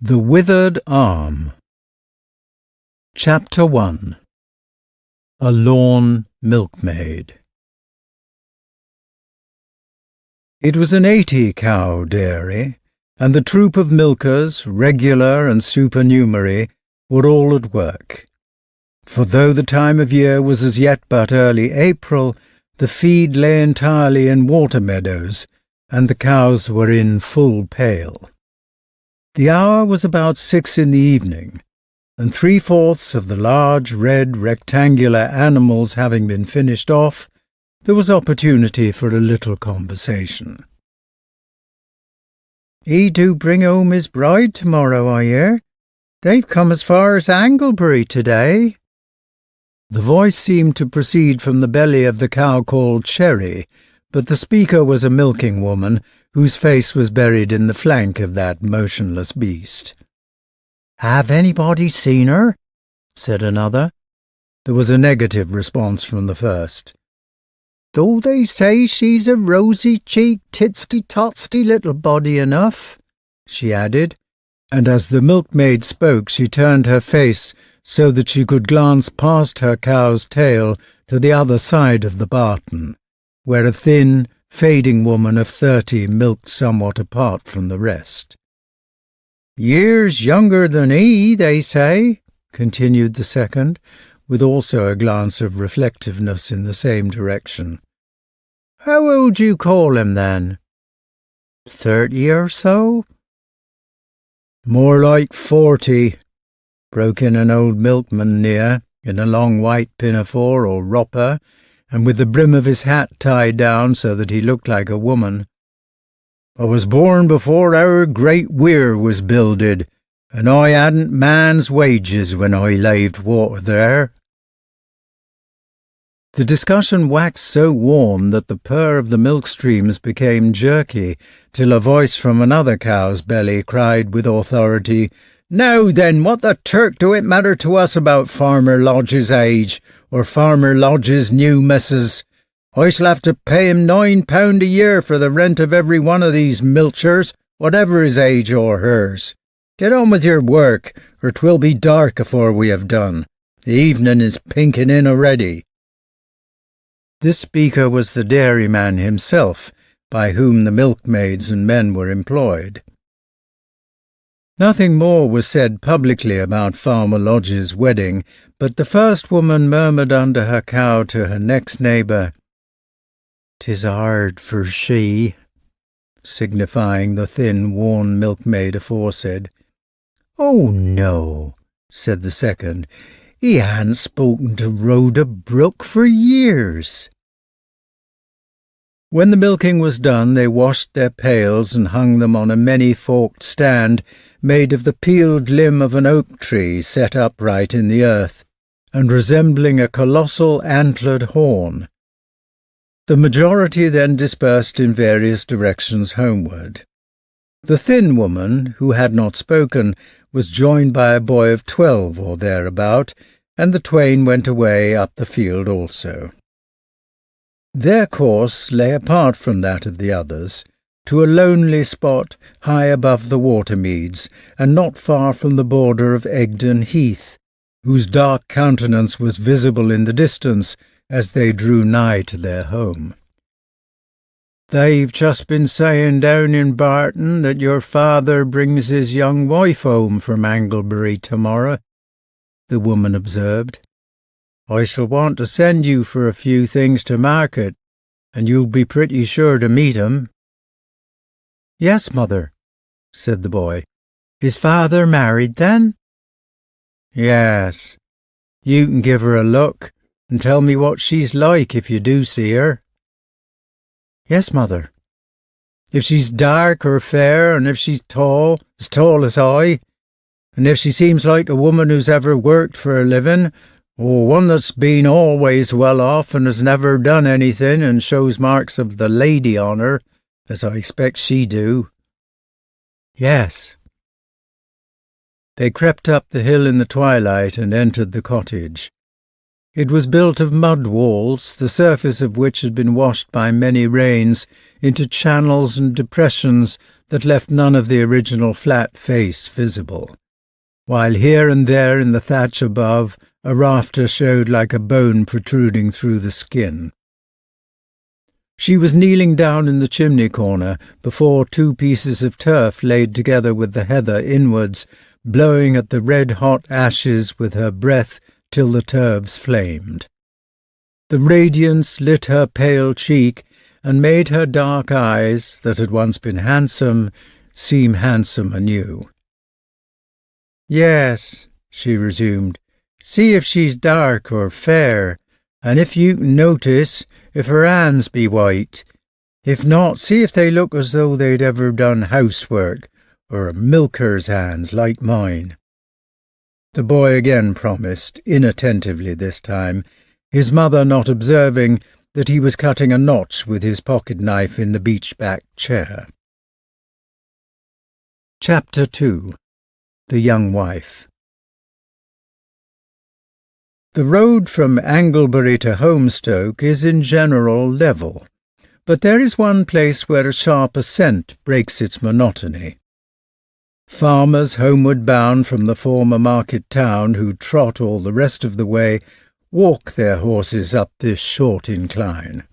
The Withered Arm. Chapter 1. A Lawn Milkmaid. It was an 80-cow dairy, and the troop of milkers, regular and supernumerary, were all at work. For though the time of year was as yet but early April, the feed lay entirely in water meadows, and the cows were in full pail. The hour was about 6 in the evening, and 3/4 of the large, red, rectangular animals having been finished off, there was opportunity for a little conversation. "He do bring home his bride tomorrow, I hear. They've come as far as Anglebury today." The voice seemed to proceed from the belly of the cow called Cherry, but the speaker was a milking woman, whose face was buried in the flank of that motionless beast. "Have anybody seen her?" said another. There was a negative response from the first. "Though they say she's a rosy-cheeked, titsy-totsy little body enough," she added, and as the milkmaid spoke she turned her face so that she could glance past her cow's tail to the other side of the barton, where a thin, fading woman of 30 milked somewhat apart from the rest. "Years younger than he, they say," continued the second, with also a glance of reflectiveness in the same direction. "How old you call him, then?" 30 or so?" "More like 40, broke in an old milkman near, in a long white pinafore or wropper, and with the brim of his hat tied down so that he looked like a woman. "I was born before our great weir was builded, and I hadn't man's wages when I laved water there." The discussion waxed so warm that the purr of the milk streams became jerky, till a voice from another cow's belly cried with authority, "Now then, what the Turk do it matter to us about Farmer Lodge's age, or Farmer Lodge's new missus? I shall have to pay him £9 a year for the rent of every one of these milchers, whatever his age or hers. Get on with your work, or 'twill be dark afore we have done. The evening is pinking in already." This speaker was the dairyman himself, by whom the milkmaids and men were employed. Nothing more was said publicly about Farmer Lodge's wedding, but the first woman murmured under her cow to her next neighbour, "'Tis hard for she," signifying the thin, worn milkmaid aforesaid. "Oh, no," said the second, "he hadn't spoken to Rhoda Brooke for years." When the milking was done, they washed their pails and hung them on a many-forked stand made of the peeled limb of an oak tree set upright in the earth, and resembling a colossal antlered horn. The majority then dispersed in various directions homeward. The thin woman, who had not spoken, was joined by a boy of 12 or thereabout, and the twain went away up the field also. Their course lay apart from that of the others, to a lonely spot high above the water-meads, and not far from the border of Egdon Heath, whose dark countenance was visible in the distance as they drew nigh to their home. "They've just been saying down in Barton that your father brings his young wife home from Anglebury tomorrow," the woman observed. "I shall want to send you for a few things to market, and you'll be pretty sure to meet 'em." "Yes, mother," said the boy. "Is father married, then?" "Yes. You can give her a look, and tell me what she's like if you do see her." "Yes, mother." "If she's dark or fair, and if she's tall as I, and if she seems like a woman who's ever worked for a living, or one that's been always well off and has never done anything and shows marks of the lady on her, as I expect she do." "Yes." They crept up the hill in the twilight and entered the cottage. It was built of mud walls, the surface of which had been washed by many rains into channels and depressions that left none of the original flat face visible, while here and there in the thatch above a rafter showed like a bone protruding through the skin. She was kneeling down in the chimney corner before 2 pieces of turf laid together with the heather inwards, blowing at the red-hot ashes with her breath till the turves flamed. The radiance lit her pale cheek and made her dark eyes, that had once been handsome, seem handsome anew. "Yes," she resumed, "see if she's dark or fair, and if you can notice if her hands be white. If not, see if they look as though they'd ever done housework, or a milker's hands like mine." The boy again promised, inattentively this time, his mother not observing that he was cutting a notch with his pocket-knife in the beech-back chair. Chapter 2. The Young Wife. The road from Anglebury to Holmstoke is in general level, but there is one place where a sharp ascent breaks its monotony. Farmers homeward bound from the former market town, who trot all the rest of the way, walk their horses up this short incline.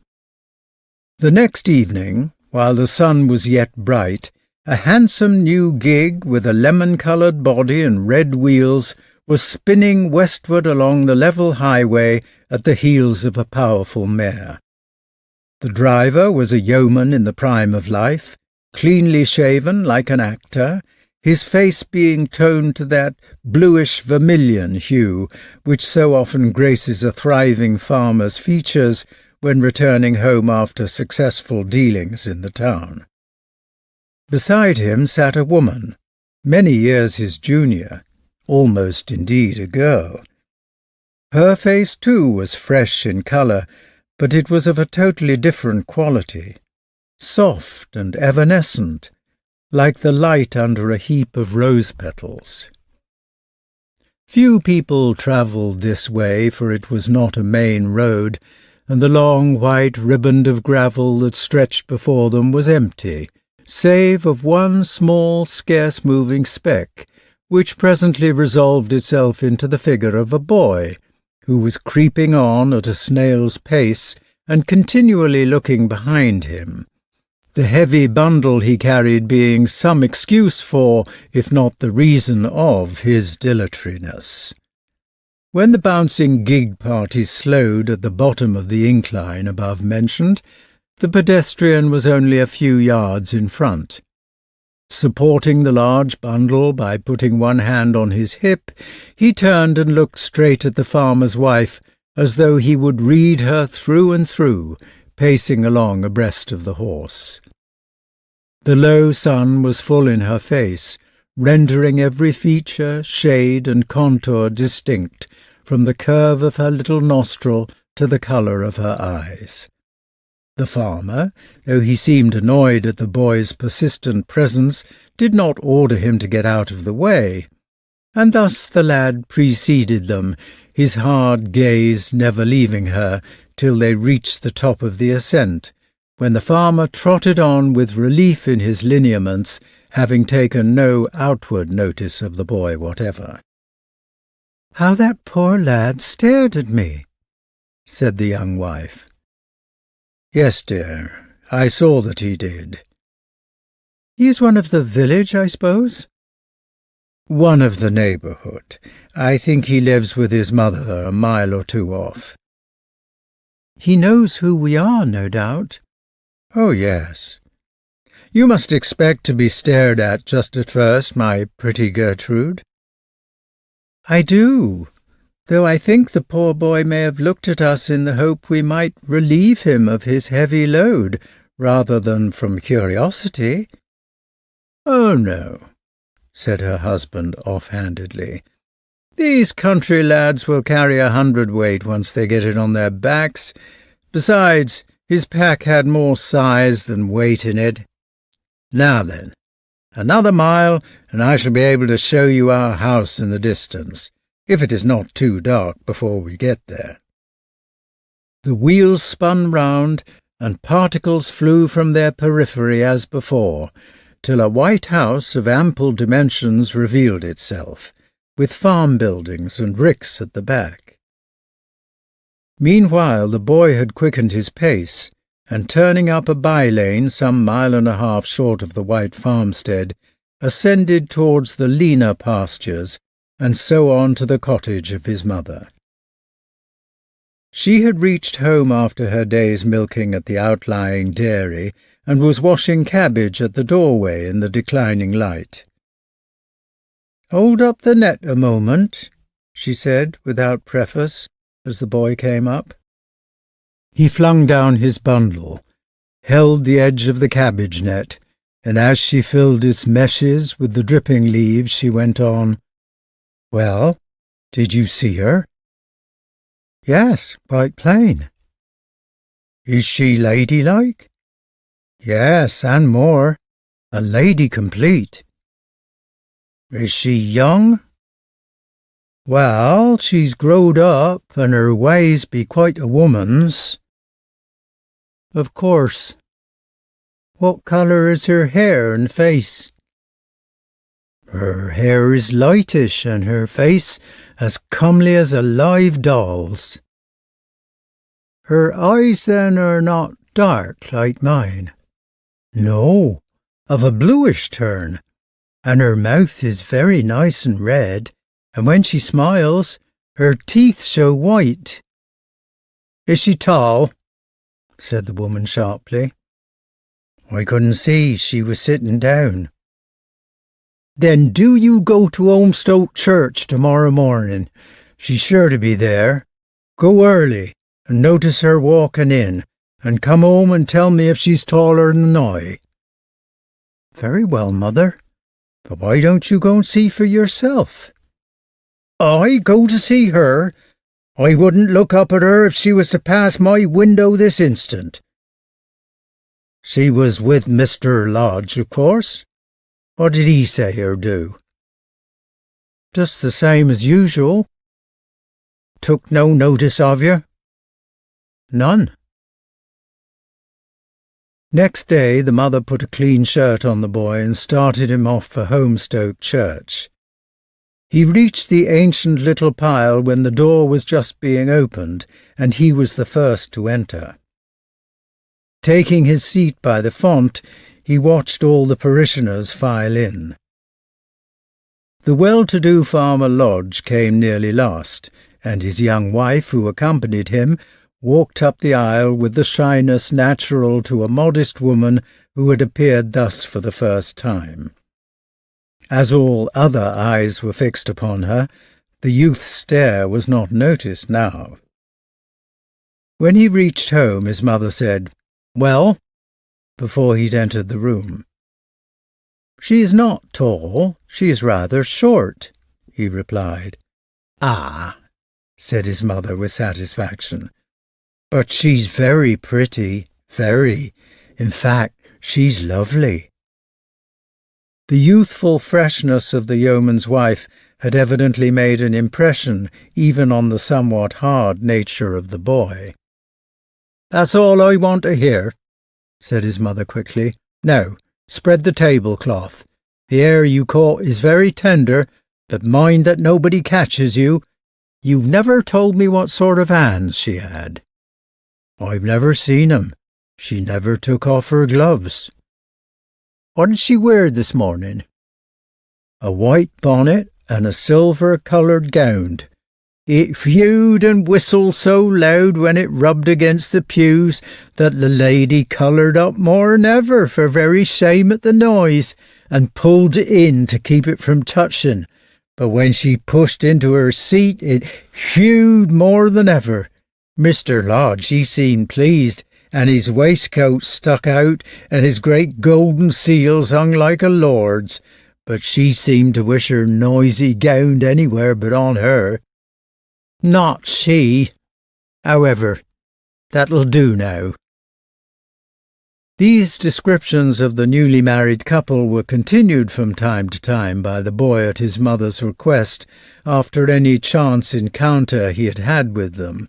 The next evening, while the sun was yet bright, a handsome new gig with a lemon-coloured body and red wheels was spinning westward along the level highway at the heels of a powerful mare. The driver was a yeoman in the prime of life, cleanly shaven like an actor, his face being toned to that bluish-vermilion hue which so often graces a thriving farmer's features when returning home after successful dealings in the town. Beside him sat a woman, many years his junior, almost indeed a girl. Her face, too, was fresh in colour, but it was of a totally different quality, soft and evanescent, like the light under a heap of rose-petals. Few people travelled this way, for it was not a main road, and the long white riband of gravel that stretched before them was empty, save of one small, scarce-moving speck, which presently resolved itself into the figure of a boy, who was creeping on at a snail's pace and continually looking behind him, the heavy bundle he carried being some excuse for, if not the reason of, his dilatoriness. When the bouncing gig party slowed at the bottom of the incline above mentioned, the pedestrian was only a few yards in front. Supporting the large bundle by putting one hand on his hip, he turned and looked straight at the farmer's wife, as though he would read her through and through, pacing along abreast of the horse. The low sun was full in her face, rendering every feature, shade, and contour distinct, from the curve of her little nostril to the colour of her eyes. The farmer, though he seemed annoyed at the boy's persistent presence, did not order him to get out of the way, and thus the lad preceded them, his hard gaze never leaving her, till they reached the top of the ascent, when the farmer trotted on with relief in his lineaments, having taken no outward notice of the boy whatever. "How that poor lad stared at me," said the young wife. "Yes, dear, I saw that he did." "He is one of the village, I suppose?" "One of the neighbourhood. I think he lives with his mother a mile or 2 off." "He knows who we are, no doubt." "Oh, yes. You must expect to be stared at just at first, my pretty Gertrude." "I do, though I think the poor boy may have looked at us in the hope we might relieve him of his heavy load, rather than from curiosity." "Oh, no," said her husband off-handedly. "These country lads will carry 100-weight once they get it on their backs. Besides, his pack had more size than weight in it. Now then, another mile, and I shall be able to show you our house in the distance, if it is not too dark before we get there." The wheels spun round, and particles flew from their periphery as before, till a white house of ample dimensions revealed itself, with farm buildings and ricks at the back. Meanwhile the boy had quickened his pace, and turning up a by-lane some 1.5 miles short of the white farmstead, ascended towards the leaner pastures, and so on to the cottage of his mother. She had reached home after her day's milking at the outlying dairy, and was washing cabbage at the doorway in the declining light. "Hold up the net a moment," she said, without preface, as the boy came up. He flung down his bundle, held the edge of the cabbage net, and as she filled its meshes with the dripping leaves, she went on, "Well, did you see her?" "Yes, quite plain." "Is she ladylike?" "Yes, and more. A lady complete." "Is she young?" "Well, she's growed up, and her ways be quite a woman's." "Of course. What colour is her hair and face?" "Her hair is lightish, and her face as comely as a live doll's." "Her eyes, then, are not dark like mine?" "No, of a bluish turn, and her mouth is very nice and red, and when she smiles, her teeth show white." "Is she tall?" said the woman sharply. "I couldn't see, she was sitting down." "Then do you go to Holmstoke Church tomorrow morning. She's sure to be there. Go early, and notice her walking in, and come home and tell me if she's taller than I." "Very well, mother. But why don't you go and see for yourself?" "I go to see her? I wouldn't look up at her if she was to pass my window this instant." "She was with Mr. Lodge, of course. What did he say or do?" "Just the same as usual." "Took no notice of you?" "None." Next day the mother put a clean shirt on the boy and started him off for Holmstoke Church. He reached the ancient little pile when the door was just being opened, and he was the first to enter. Taking his seat by the font, he watched all the parishioners file in. The well-to-do farmer Lodge came nearly last, and his young wife, who accompanied him, walked up the aisle with the shyness natural to a modest woman who had appeared thus for the first time. As all other eyes were fixed upon her, the youth's stare was not noticed now. When he reached home, his mother said, "Well?" before he'd entered the room. "She is not tall, she is rather short," he replied. "Ah," said his mother with satisfaction. "But she's very pretty, very. In fact, she's lovely." The youthful freshness of the yeoman's wife had evidently made an impression even on the somewhat hard nature of the boy. "That's all I want to hear," said his mother quickly. "Now, spread the tablecloth. The air you caught is very tender, but mind that nobody catches you. You've never told me what sort of hands she had." "I've never seen 'em. She never took off her gloves." "What did she wear this morning?" "A white bonnet and a silver-coloured gown. It whewed and whistled so loud when it rubbed against the pews that the lady coloured up more'n ever for very shame at the noise, and pulled it in to keep it from touching. But when she pushed into her seat, it whewed more than ever. Mr. Lodge, he seemed pleased, and his waistcoat stuck out, and his great golden seals hung like a lord's, but she seemed to wish her noisy gowned anywhere but on her." "Not she. However, that'll do now." These descriptions of the newly married couple were continued from time to time by the boy at his mother's request after any chance encounter he had had with them.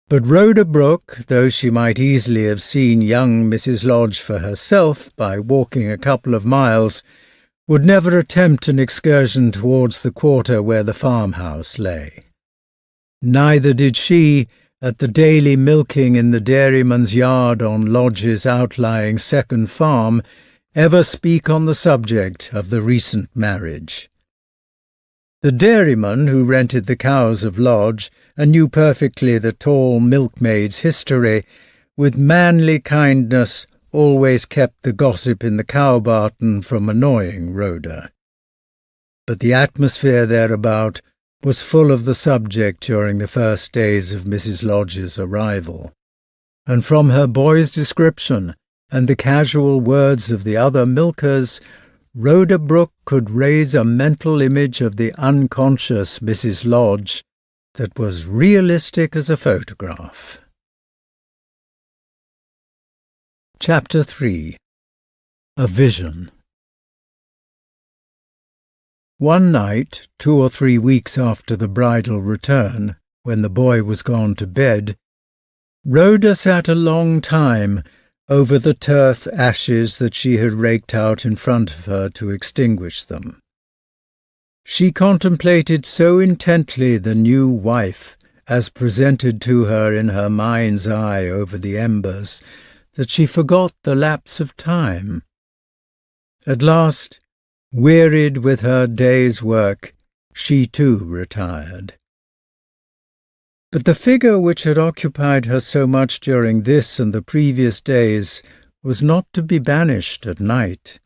But Rhoda Brooke, though she might easily have seen young Mrs. Lodge for herself by walking a couple of miles, would never attempt an excursion towards the quarter where the farmhouse lay. Neither did she, at the daily milking in the dairyman's yard on Lodge's outlying second farm, ever speak on the subject of the recent marriage. The dairyman, who rented the cows of Lodge and knew perfectly the tall milkmaid's history, with manly kindness always kept the gossip in the cow barton from annoying Rhoda. But the atmosphere thereabout was full of the subject during the first days of Mrs. Lodge's arrival, and from her boy's description and the casual words of the other milkers, Rhoda Brooke could raise a mental image of the unconscious Mrs. Lodge that was realistic as a photograph. Chapter 3. A Vision. One night, 2 or 3 weeks after the bridal return, when the boy was gone to bed, Rhoda sat a long time over the turf ashes that she had raked out in front of her to extinguish them. She contemplated so intently the new wife, as presented to her in her mind's eye over the embers, that she forgot the lapse of time. At last, wearied with her day's work, she too retired. But the figure which had occupied her so much during this and the previous days was not to be banished at night.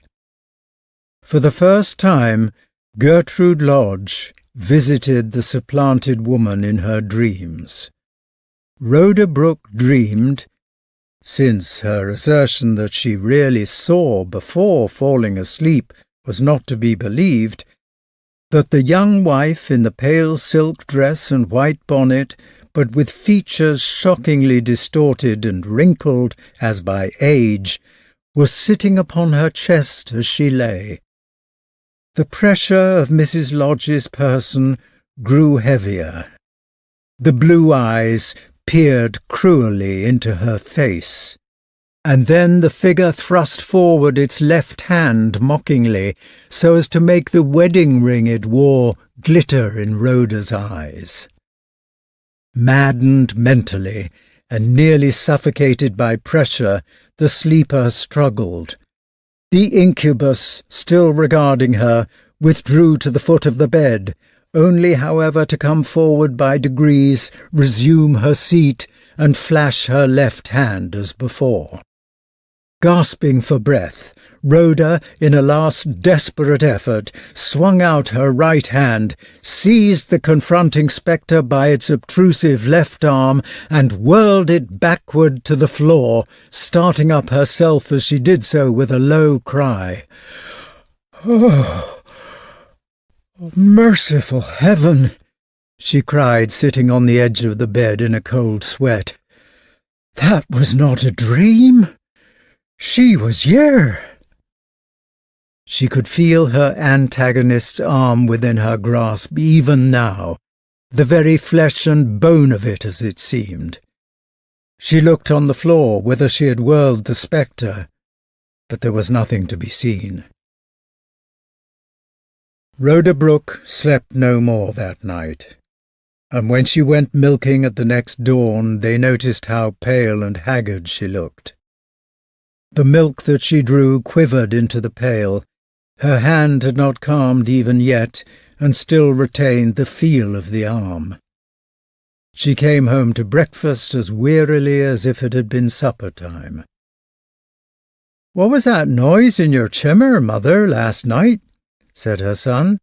For the first time, Gertrude Lodge visited the supplanted woman in her dreams. Rhoda Brooke dreamed, since her assertion that she really saw before falling asleep was not to be believed, that the young wife in the pale silk dress and white bonnet, but with features shockingly distorted and wrinkled as by age, was sitting upon her chest as she lay. The pressure of Mrs. Lodge's person grew heavier. The blue eyes peered cruelly into her face, and then the figure thrust forward its left hand mockingly, so as to make the wedding ring it wore glitter in Rhoda's eyes. Maddened mentally, and nearly suffocated by pressure, the sleeper struggled. The incubus, still regarding her, withdrew to the foot of the bed, only, however, to come forward by degrees, resume her seat, and flash her left hand as before. Gasping for breath, Rhoda, in a last desperate effort, swung out her right hand, seized the confronting spectre by its obtrusive left arm, and whirled it backward to the floor, starting up herself as she did so with a low cry. "Oh, merciful heaven!" she cried, sitting on the edge of the bed in a cold sweat. "That was not a dream! She was here!" She could feel her antagonist's arm within her grasp even now, the very flesh and bone of it as it seemed. She looked on the floor, whither she had whirled the spectre, but there was nothing to be seen. Rhoda Brooke slept no more that night, and when she went milking at the next dawn, they noticed how pale and haggard she looked. The milk that she drew quivered into the pail. Her hand had not calmed even yet, and still retained the feel of the arm. She came home to breakfast as wearily as if it had been supper time. "What was that noise in your chimmer, mother, last night?" said her son.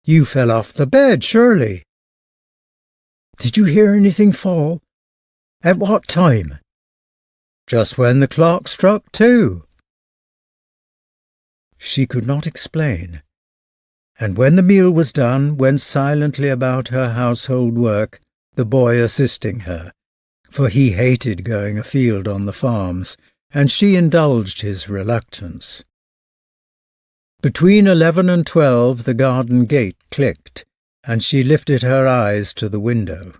"You fell off the bed, surely." "Did you hear anything fall? At what time?" "Just when the clock struck 2. She could not explain, and when the meal was done, went silently about her household work, the boy assisting her, for he hated going afield on the farms, and she indulged his reluctance. Between 11 and 12 the garden gate clicked, and she lifted her eyes to the window.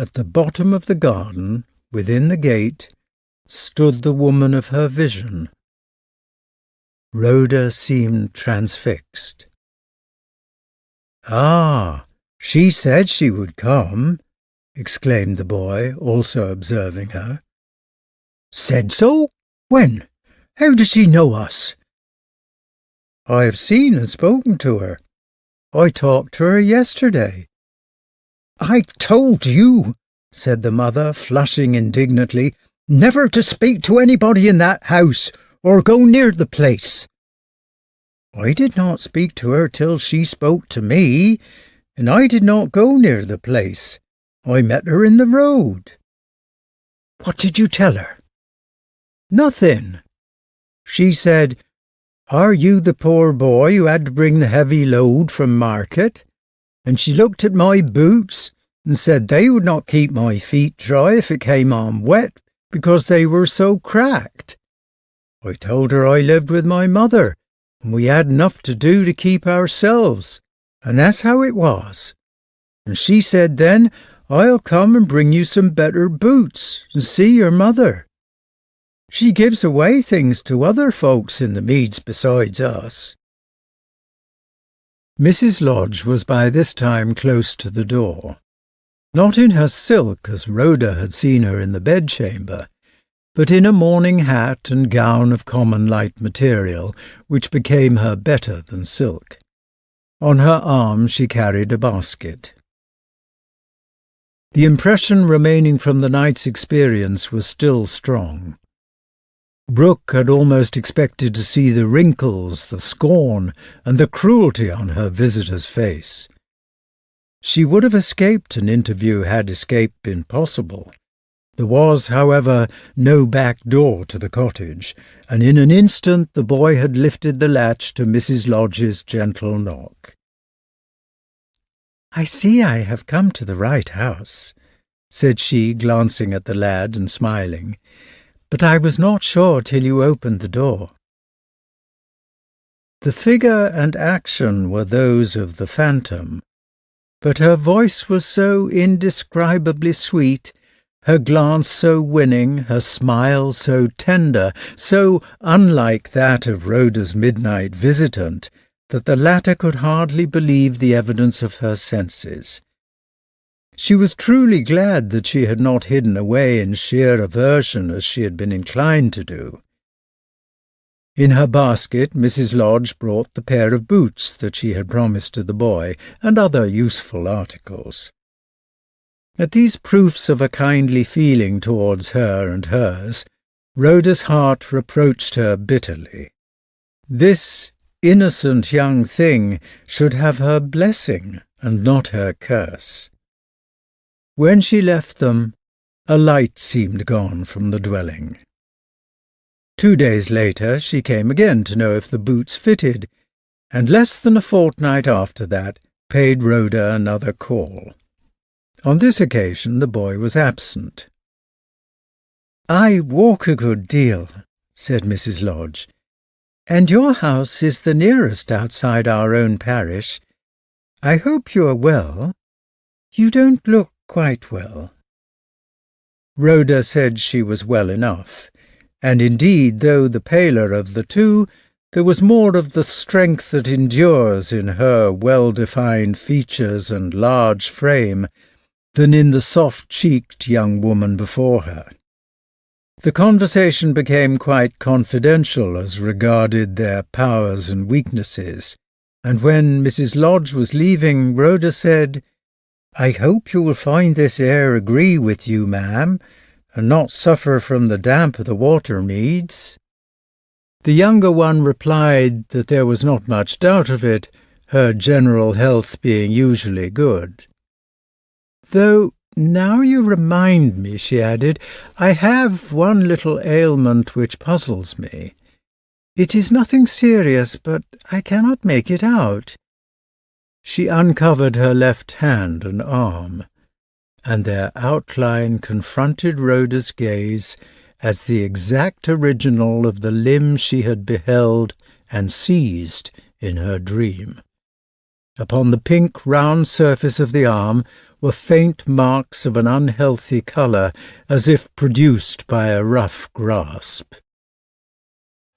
At the bottom of the garden, within the gate, stood the woman of her vision. Rhoda seemed transfixed. "Ah, she said she would come," exclaimed the boy, also observing her. "Said so? When? How does she know us?" "I have seen and spoken to her. I talked to her yesterday." "I told you," said the mother, flushing indignantly, "never to speak to anybody in that house, or go near the place." "I did not speak to her till she spoke to me, and I did not go near the place. I met her in the road." "What did you tell her?" "Nothing. She said, 'Are you the poor boy who had to bring the heavy load from market?' And she looked at my boots and said they would not keep my feet dry if it came on wet, because they were so cracked. I told her I lived with my mother, and we had enough to do to keep ourselves, and that's how it was. And she said then, 'I'll come and bring you some better boots and see your mother.' She gives away things to other folks in the meads besides us." Mrs. Lodge was by this time close to the door, not in her silk as Rhoda had seen her in the bedchamber, but in a morning hat and gown of common light material, which became her better than silk. On her arm she carried a basket. The impression remaining from the night's experience was still strong. Brooke had almost expected to see the wrinkles, the scorn, and the cruelty on her visitor's face. She would have escaped an interview had escape been possible. There was, however, no back door to the cottage, and in an instant the boy had lifted the latch to Mrs. Lodge's gentle knock. "I see I have come to the right house," said she, glancing at the lad and smiling, "but I was not sure till you opened the door." The figure and action were those of the phantom, but her voice was so indescribably sweet, her glance so winning, her smile so tender, so unlike that of Rhoda's midnight visitant, that the latter could hardly believe the evidence of her senses. She was truly glad that she had not hidden away in sheer aversion as she had been inclined to do. In her basket Mrs. Lodge brought the pair of boots that she had promised to the boy, and other useful articles. At these proofs of a kindly feeling towards her and hers, Rhoda's heart reproached her bitterly. This innocent young thing should have her blessing and not her curse. When she left them, a light seemed gone from the dwelling. 2 days later she came again to know if the boots fitted, and less than a fortnight after that paid Rhoda another call. On this occasion the boy was absent. "I walk a good deal," said Mrs. Lodge, "and your house is the nearest outside our own parish. I hope you are well. You don't look quite well." Rhoda said she was well enough, and indeed, though the paler of the two, there was more of the strength that endures in her well-defined features and large frame than in the soft-cheeked young woman before her. The conversation became quite confidential as regarded their powers and weaknesses, and when Mrs. Lodge was leaving, Rhoda said, "I hope you will find this air agree with you, ma'am, and not suffer from the damp of the water meads." The younger one replied that there was not much doubt of it, her general health being usually good. "Though, now you remind me," she added, "I have one little ailment which puzzles me. It is nothing serious, but I cannot make it out." She uncovered her left hand and arm, and their outline confronted Rhoda's gaze as the exact original of the limb she had beheld and seized in her dream. Upon the pink round surface of the arm were faint marks of an unhealthy colour, as if produced by a rough grasp.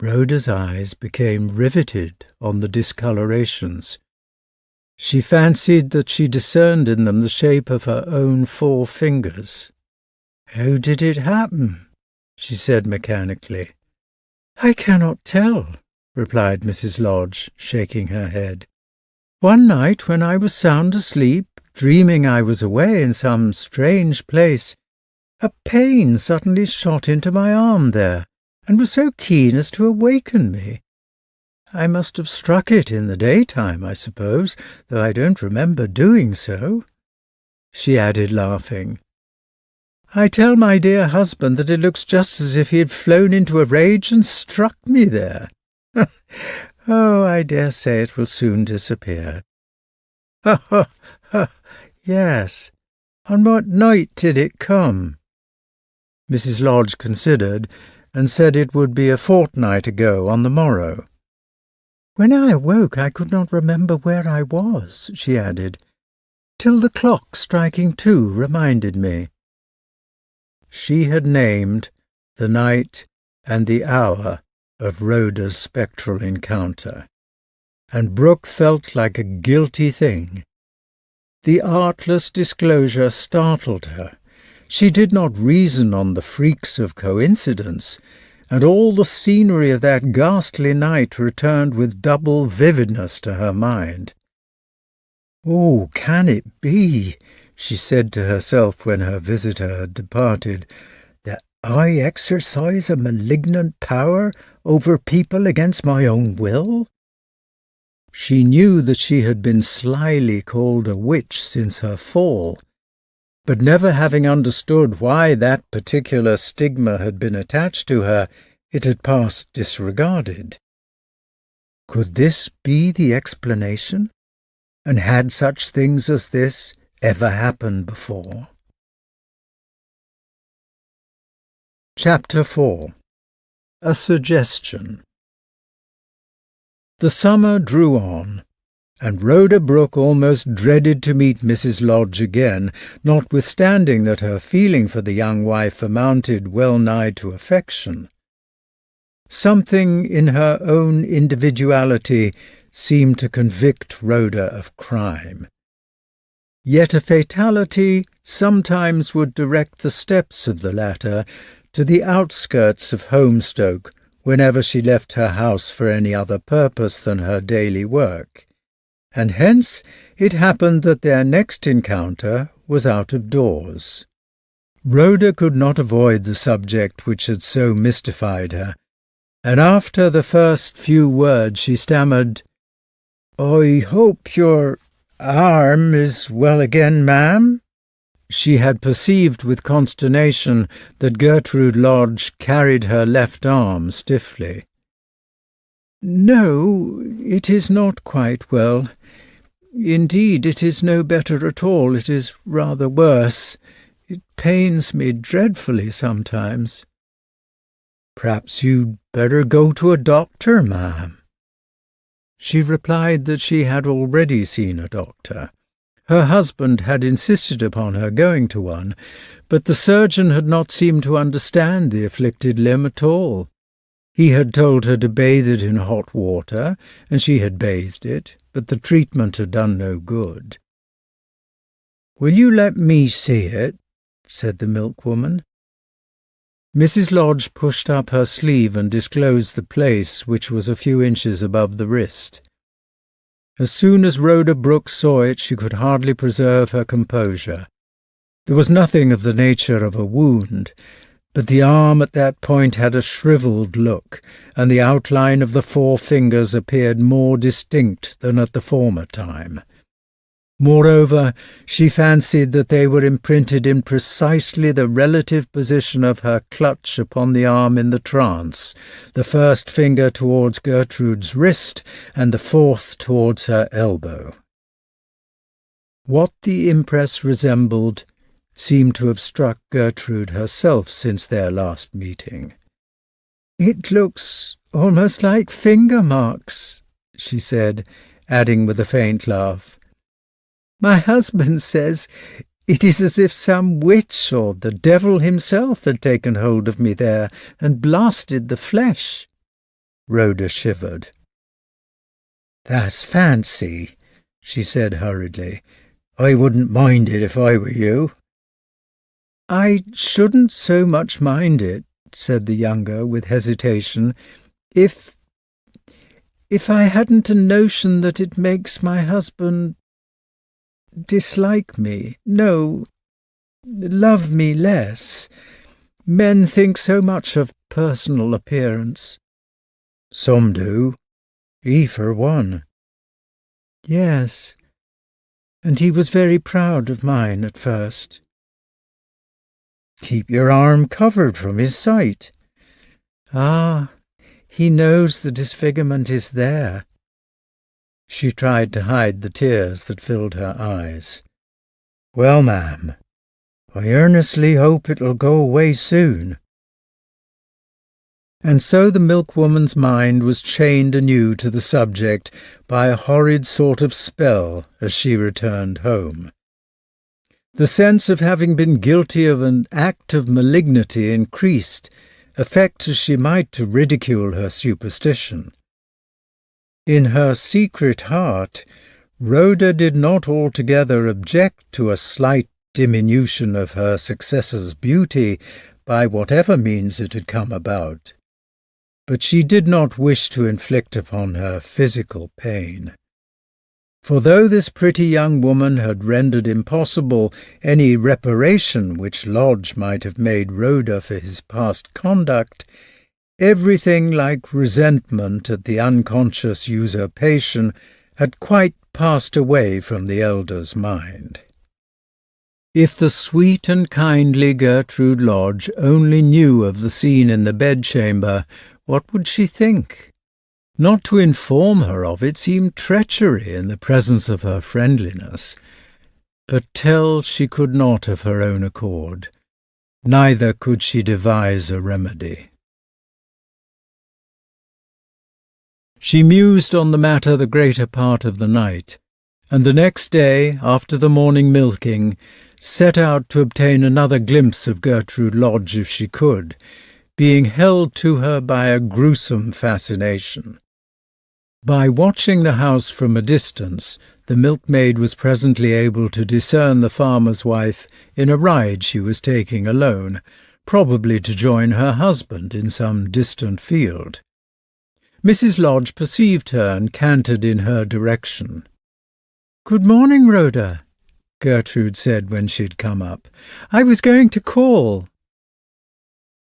Rhoda's eyes became riveted on the discolorations. She fancied that she discerned in them the shape of her own 4 fingers. "How did it happen?" she said mechanically. "I cannot tell," replied Mrs. Lodge, shaking her head. "One night when I was sound asleep, dreaming I was away in some strange place, a pain suddenly shot into my arm there, and was so keen as to awaken me. I must have struck it in the daytime, I suppose, though I don't remember doing so," she added, laughing. "I tell my dear husband that it looks just as if he had flown into a rage and struck me there. Oh, I dare say it will soon disappear." "Ha, ha, ha! Yes. On what night did it come?" Mrs. Lodge considered, and said it would be a fortnight ago on the morrow. "When I awoke I could not remember where I was," she added, "till the clock striking 2 reminded me." She had named the night and the hour of Rhoda's spectral encounter, and Brooke felt like a guilty thing. The artless disclosure startled her. She did not reason on the freaks of coincidence, and all the scenery of that ghastly night returned with double vividness to her mind. "Oh, can it be," she said to herself when her visitor had departed, "that I exercise a malignant power over people against my own will?" She knew that she had been slyly called a witch since her fall, but never having understood why that particular stigma had been attached to her, it had passed disregarded. Could this be the explanation? And had such things as this ever happened before? Chapter 4. A Suggestion. The summer drew on, and Rhoda Brooke almost dreaded to meet Mrs. Lodge again, notwithstanding that her feeling for the young wife amounted well nigh to affection. Something in her own individuality seemed to convict Rhoda of crime. Yet a fatality sometimes would direct the steps of the latter to the outskirts of Holmstoke whenever she left her house for any other purpose than her daily work, and hence it happened that their next encounter was out of doors. Rhoda could not avoid the subject which had so mystified her, and after the first few words she stammered, "I hope your arm is well again, ma'am?" She had perceived with consternation that Gertrude Lodge carried her left arm stiffly. "No, it is not quite well. Indeed, it is no better at all. It is rather worse. It pains me dreadfully sometimes." "Perhaps you'd better go to a doctor, ma'am." She replied that she had already seen a doctor. Her husband had insisted upon her going to one, but the surgeon had not seemed to understand the afflicted limb at all. He had told her to bathe it in hot water, and she had bathed it, but the treatment had done no good. "Will you let me see it?" said the milkwoman. Mrs. Lodge pushed up her sleeve and disclosed the place, which was a few inches above the wrist. As soon as Rhoda Brooke saw it, she could hardly preserve her composure. There was nothing of the nature of a wound, but the arm at that point had a shriveled look, and the outline of the 4 fingers appeared more distinct than at the former time. Moreover, she fancied that they were imprinted in precisely the relative position of her clutch upon the arm in the trance, the first finger towards Gertrude's wrist and the 4th towards her elbow. What the impress resembled seemed to have struck Gertrude herself since their last meeting. "It looks almost like finger marks," she said, adding with a faint laugh, "My husband says it is as if some witch or the devil himself had taken hold of me there and blasted the flesh." Rhoda shivered. "That's fancy," she said hurriedly. "I wouldn't mind it if I were you." "I shouldn't so much mind it," said the younger with hesitation, if I hadn't a notion that it makes my husband dislike me. No, love me less. Men think so much of personal appearance." "Some do. He for one." "Yes, and he was very proud of mine at first." "Keep your arm covered from his sight." "Ah, he knows the disfigurement is there." She tried to hide the tears that filled her eyes. "Well, ma'am, I earnestly hope it'll go away soon." And so the milkwoman's mind was chained anew to the subject by a horrid sort of spell as she returned home. The sense of having been guilty of an act of malignity increased, affect as she might to ridicule her superstition. In her secret heart, Rhoda did not altogether object to a slight diminution of her successor's beauty by whatever means it had come about, but she did not wish to inflict upon her physical pain. For though this pretty young woman had rendered impossible any reparation which Lodge might have made Rhoda for his past conduct, everything like resentment at the unconscious usurpation had quite passed away from the elder's mind. If the sweet and kindly Gertrude Lodge only knew of the scene in the bedchamber, what would she think? Not to inform her of it seemed treachery in the presence of her friendliness, but tell she could not of her own accord, neither could she devise a remedy. She mused on the matter the greater part of the night, and the next day, after the morning milking, set out to obtain another glimpse of Gertrude Lodge if she could, being held to her by a gruesome fascination. By watching the house from a distance, the milkmaid was presently able to discern the farmer's wife in a ride she was taking alone, probably to join her husband in some distant field. Mrs. Lodge perceived her and cantered in her direction. "Good morning, Rhoda," Gertrude said when she had come up. "I was going to call."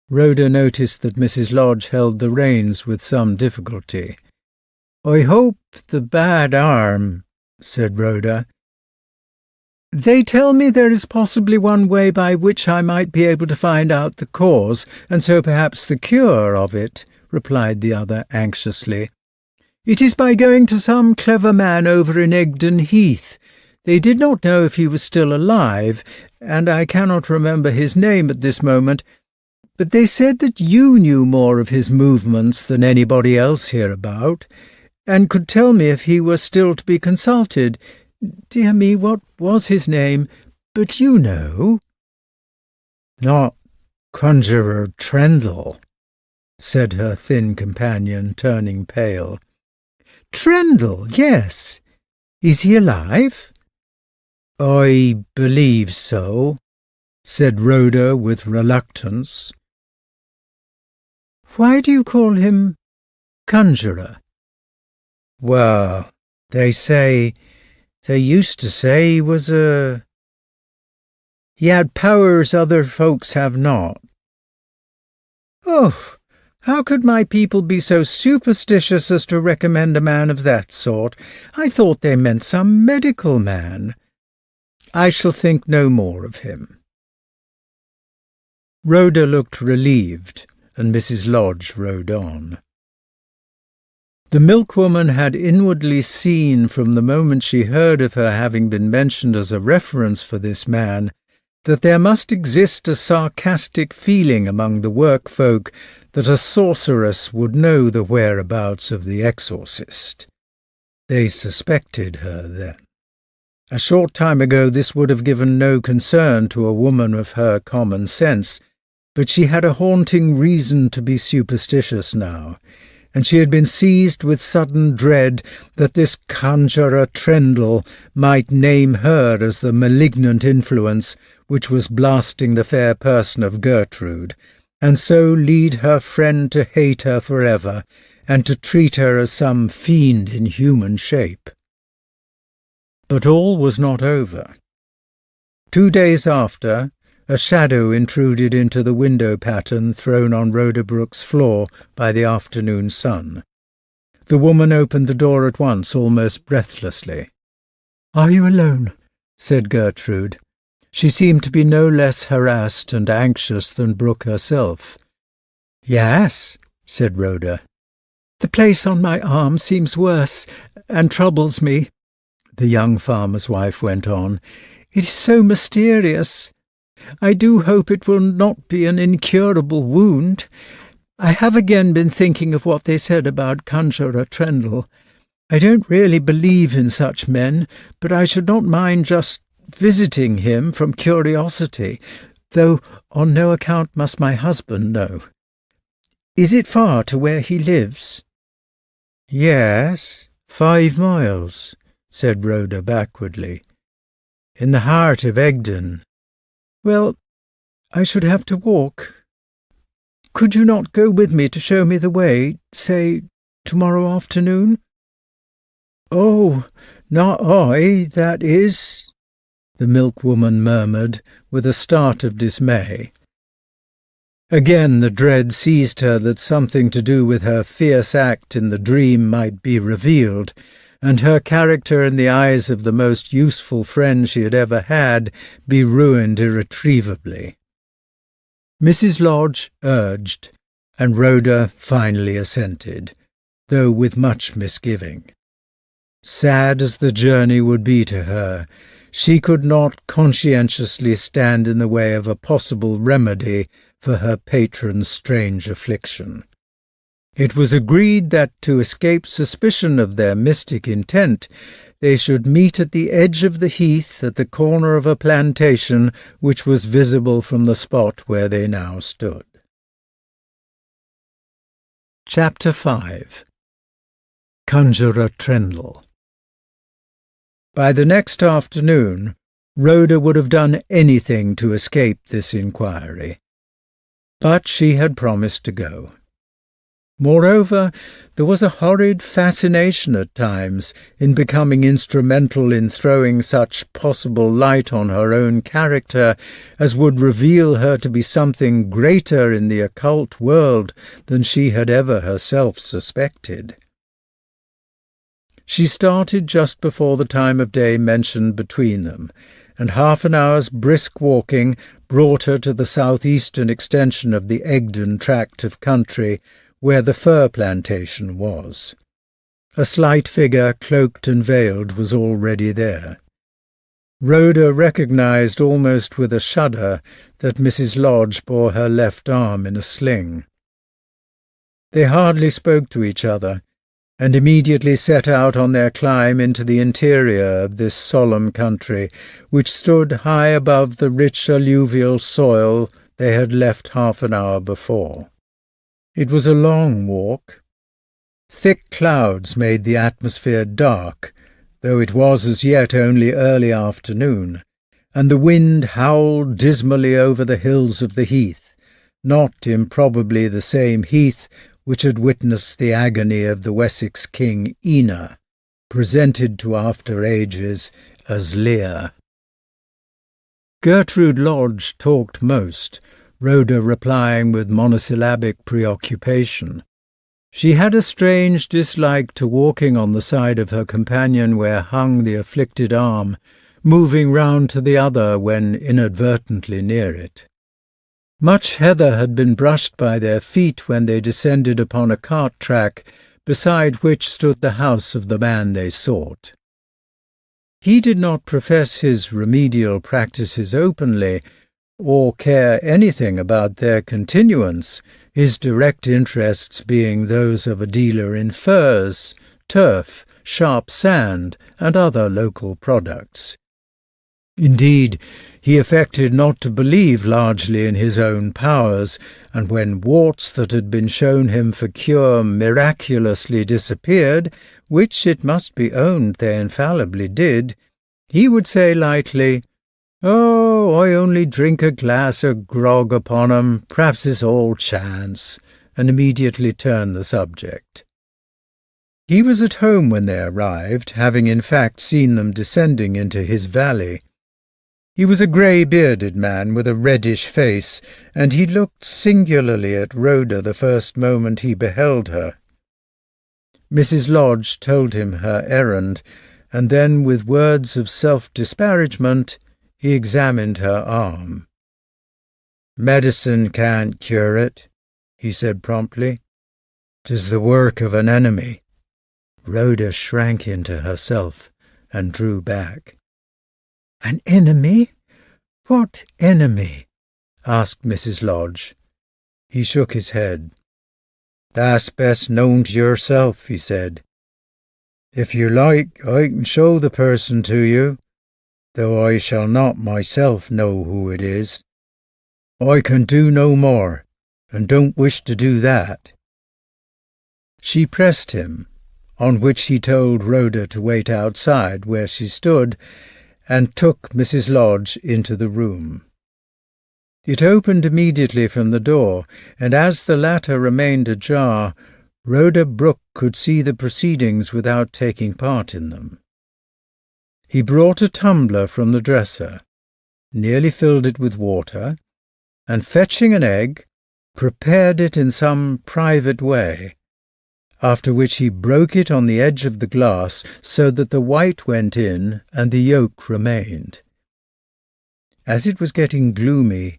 Rhoda noticed that Mrs. Lodge held the reins with some difficulty. "I hope the bad arm," said Rhoda. "They tell me there is possibly one way by which I might be able to find out the cause, and so perhaps the cure of it," replied the other anxiously. "It is by going to some clever man over in Egdon Heath. They did not know if he was still alive, and I cannot remember his name at this moment, but they said that you knew more of his movements than anybody else hereabout, and could tell me if he were still to be consulted. Dear me, what was his name? But you know." "Not Conjurer Trendle," said her thin companion, turning pale. "Trendle, yes. Is he alive?" "I believe so," said Rhoda with reluctance. "Why do you call him Conjurer?" "Well, they used to say he was he had powers other folks have not." "Oh, how could my people be so superstitious as to recommend a man of that sort? I thought they meant some medical man. I shall think no more of him." Rhoda looked relieved, and Mrs. Lodge rode on. The milkwoman had inwardly seen from the moment she heard of her having been mentioned as a reference for this man that there must exist a sarcastic feeling among the workfolk that a sorceress would know the whereabouts of the exorcist. They suspected her, then. A short time ago this would have given no concern to a woman of her common sense, but she had a haunting reason to be superstitious now, and she had been seized with sudden dread that this conjurer Trendle might name her as the malignant influence which was blasting the fair person of Gertrude, and so lead her friend to hate her forever, and to treat her as some fiend in human shape. But all was not over. 2 days after, a shadow intruded into the window pattern thrown on Rhoda Brooke's floor by the afternoon sun. The woman opened the door at once, almost breathlessly. "Are you alone?" said Gertrude. She seemed to be no less harassed and anxious than Brooke herself. "Yes," said Rhoda. "The place on my arm seems worse, and troubles me," the young farmer's wife went on. "It is so mysterious. I do hope it will not be an incurable wound. I have again been thinking of what they said about Conjurer Trendle. I don't really believe in such men, but I should not mind just visiting him from curiosity, though on no account must my husband know. Is it far to where he lives?" "Yes, 5 miles, said Rhoda backwardly. "In the heart of Egdon." "Well, I should have to walk. Could you not go with me to show me the way, say, tomorrow afternoon?" "Oh, not I, that is," the milkwoman murmured, with a start of dismay. Again the dread seized her that something to do with her fierce act in the dream might be revealed, and her character in the eyes of the most useful friend she had ever had be ruined irretrievably. Mrs. Lodge urged, and Rhoda finally assented, though with much misgiving. Sad as the journey would be to her, she could not conscientiously stand in the way of a possible remedy for her patron's strange affliction. It was agreed that to escape suspicion of their mystic intent, they should meet at the edge of the heath at the corner of a plantation which was visible from the spot where they now stood. Chapter 5. Conjurer Trendle. By the next afternoon, Rhoda would have done anything to escape this inquiry. But she had promised to go. Moreover, there was a horrid fascination at times in becoming instrumental in throwing such possible light on her own character as would reveal her to be something greater in the occult world than she had ever herself suspected. She started just before the time of day mentioned between them, and half an hour's brisk walking brought her to the southeastern extension of the Egdon tract of country where the fir plantation was. A slight figure, cloaked and veiled, was already there. Rhoda recognized almost with a shudder that Mrs. Lodge bore her left arm in a sling. They hardly spoke to each other, and immediately set out on their climb into the interior of this solemn country, which stood high above the rich alluvial soil they had left half an hour before. It was a long walk. Thick clouds made the atmosphere dark, though it was as yet only early afternoon, and the wind howled dismally over the hills of the heath, not improbably the same heath which had witnessed the agony of the Wessex king Ina, presented to after ages as Lear. Gertrude Lodge talked most, Rhoda replying with monosyllabic preoccupation. She had a strange dislike to walking on the side of her companion where hung the afflicted arm, moving round to the other when inadvertently near it. Much heather had been brushed by their feet when they descended upon a cart track, beside which stood the house of the man they sought. He did not profess his remedial practices openly, or care anything about their continuance, his direct interests being those of a dealer in furs, turf, sharp sand, and other local products. Indeed, he affected not to believe largely in his own powers, and when warts that had been shown him for cure miraculously disappeared, which it must be owned they infallibly did, he would say lightly, "Oh, I only drink a glass of grog upon 'em, perhaps it's all chance," and immediately turn the subject. He was at home when they arrived, having in fact seen them descending into his valley. He was a grey-bearded man with a reddish face, and he looked singularly at Rhoda the first moment he beheld her. Mrs. Lodge told him her errand, and then, with words of self-disparagement, he examined her arm. "Medicine can't cure it," he said promptly. "'Tis the work of an enemy." Rhoda shrank into herself and drew back. "An enemy? What enemy?" asked Mrs. Lodge. He shook his head. "That's best known to yourself," he said. "If you like, I can show the person to you, though I shall not myself know who it is. I can do no more, and don't wish to do that." She pressed him, on which he told Rhoda to wait outside where she stood, and took Mrs. Lodge into the room. It opened immediately from the door, and as the latter remained ajar, Rhoda Brooke could see the proceedings without taking part in them. He brought a tumbler from the dresser, nearly filled it with water, and fetching an egg, prepared it in some private way, after which he broke it on the edge of the glass so that the white went in and the yolk remained. As it was getting gloomy,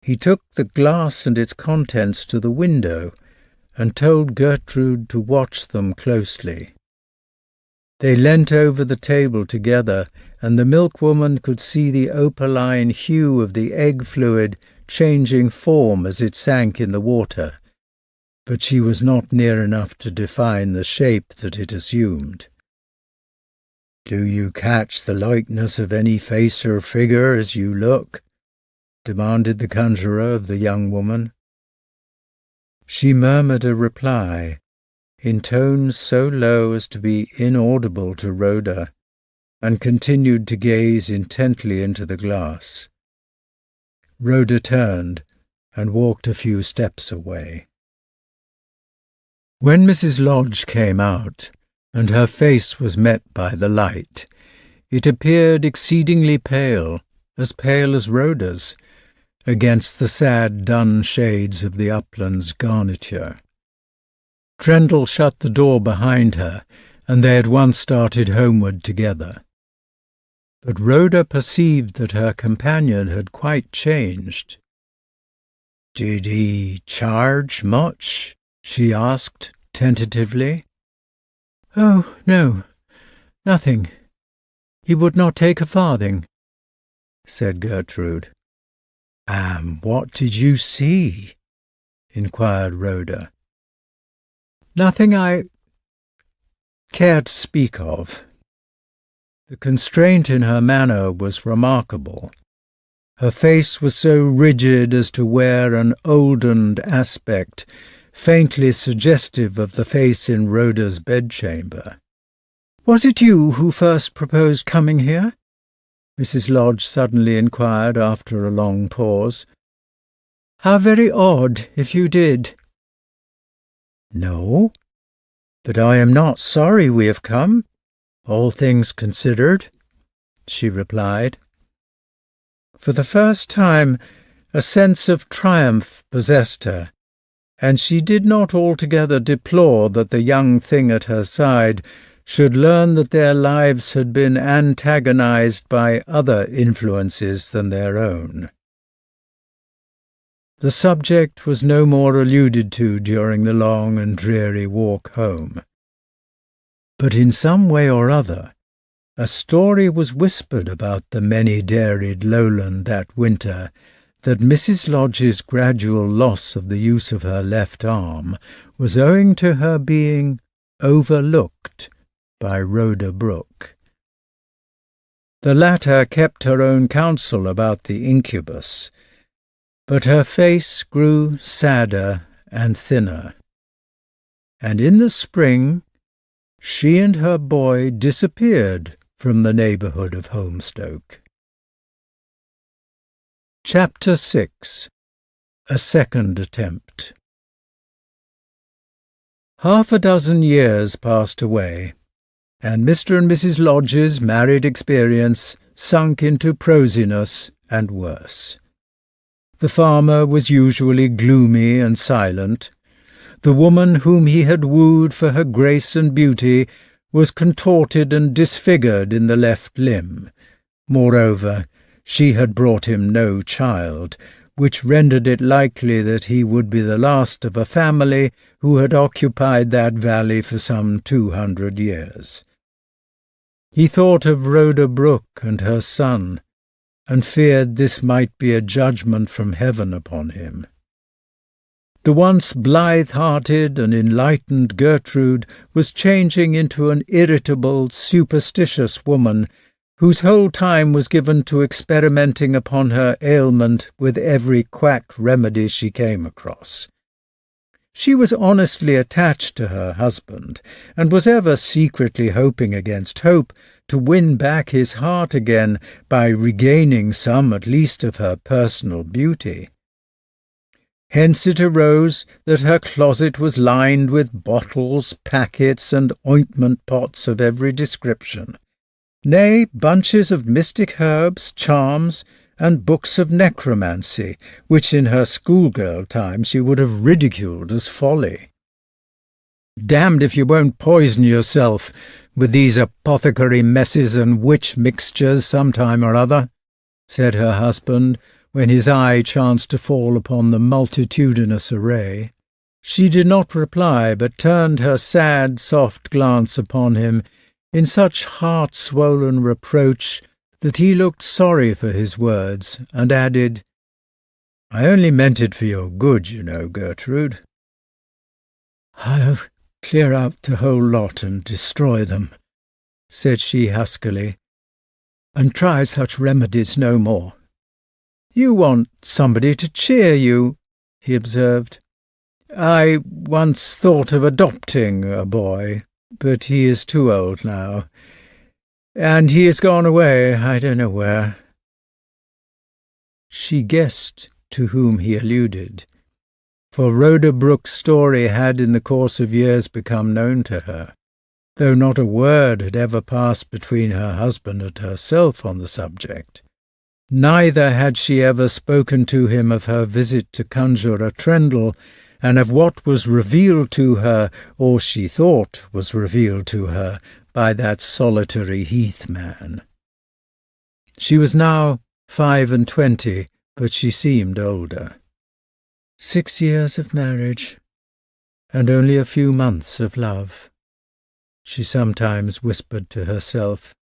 he took the glass and its contents to the window and told Gertrude to watch them closely. They leant over the table together, and the milkwoman could see the opaline hue of the egg fluid changing form as it sank in the water, but she was not near enough to define the shape that it assumed. "Do you catch the likeness of any face or figure as you look?" demanded the conjurer of the young woman. She murmured a reply, in tones so low as to be inaudible to Rhoda, and continued to gaze intently into the glass. Rhoda turned and walked a few steps away. When Mrs. Lodge came out, and her face was met by the light, it appeared exceedingly pale as Rhoda's, against the sad dun shades of the upland's garniture. Trendle shut the door behind her, and they at once started homeward together. But Rhoda perceived that her companion had quite changed. "Did he charge much?" she asked tentatively. "Oh, no, nothing. He would not take a farthing," said Gertrude. What did you see?" inquired Rhoda. "Nothing I care to speak of." The constraint in her manner was remarkable. Her face was so rigid as to wear an oldened aspect, faintly suggestive of the face in Rhoda's bedchamber. "Was it you who first proposed coming here?" Mrs. Lodge suddenly inquired after a long pause. "How very odd if you did." "No, but I am not sorry we have come, all things considered," she replied. For the first time, a sense of triumph possessed her, and she did not altogether deplore that the young thing at her side should learn that their lives had been antagonized by other influences than their own. The subject was no more alluded to during the long and dreary walk home. But in some way or other, a story was whispered about the many-dairied lowland that winter that Mrs. Lodge's gradual loss of the use of her left arm was owing to her being overlooked by Rhoda Brooke. The latter kept her own counsel about the incubus, but her face grew sadder and thinner, and in the spring she and her boy disappeared from the neighbourhood of Holmstoke. Chapter 6. A Second Attempt. 6 years passed away, and Mr. and Mrs. Lodge's married experience sunk into prosiness and worse. The farmer was usually gloomy and silent. The woman whom he had wooed for her grace and beauty was contorted and disfigured in the left limb. Moreover, she had brought him no child, which rendered it likely that he would be the last of a family who had occupied that valley for some 200 years. He thought of Rhoda Brooke and her son, and feared this might be a judgment from heaven upon him. The once blithe-hearted and enlightened Gertrude was changing into an irritable, superstitious woman, whose whole time was given to experimenting upon her ailment with every quack remedy she came across. She was honestly attached to her husband, and was ever secretly hoping against hope to win back his heart again by regaining some at least of her personal beauty. Hence it arose that her closet was lined with bottles, packets, and ointment pots of every description, nay, bunches of mystic herbs, charms, and books of necromancy, which in her schoolgirl time she would have ridiculed as folly. "Damned if you won't poison yourself with these apothecary messes and witch mixtures some time or other," said her husband, when his eye chanced to fall upon the multitudinous array. She did not reply, but turned her sad, soft glance upon him in such heart-swollen reproach that he looked sorry for his words, and added, "I only meant it for your good, you know, Gertrude." "I'll clear out the whole lot and destroy them," said she huskily, "and try such remedies no more." "You want somebody to cheer you," he observed. "I once thought of adopting a boy, but he is too old now, and he has gone away, I don't know where." She guessed to whom he alluded, for Rhoda Brooke's story had in the course of years become known to her, though not a word had ever passed between her husband and herself on the subject. Neither had she ever spoken to him of her visit to Conjuror Trendle, and of what was revealed to her, or she thought was revealed to her, by that solitary Heath man. She was now 25, but she seemed older. 6 years of marriage, and only a few months of love, she sometimes whispered to herself,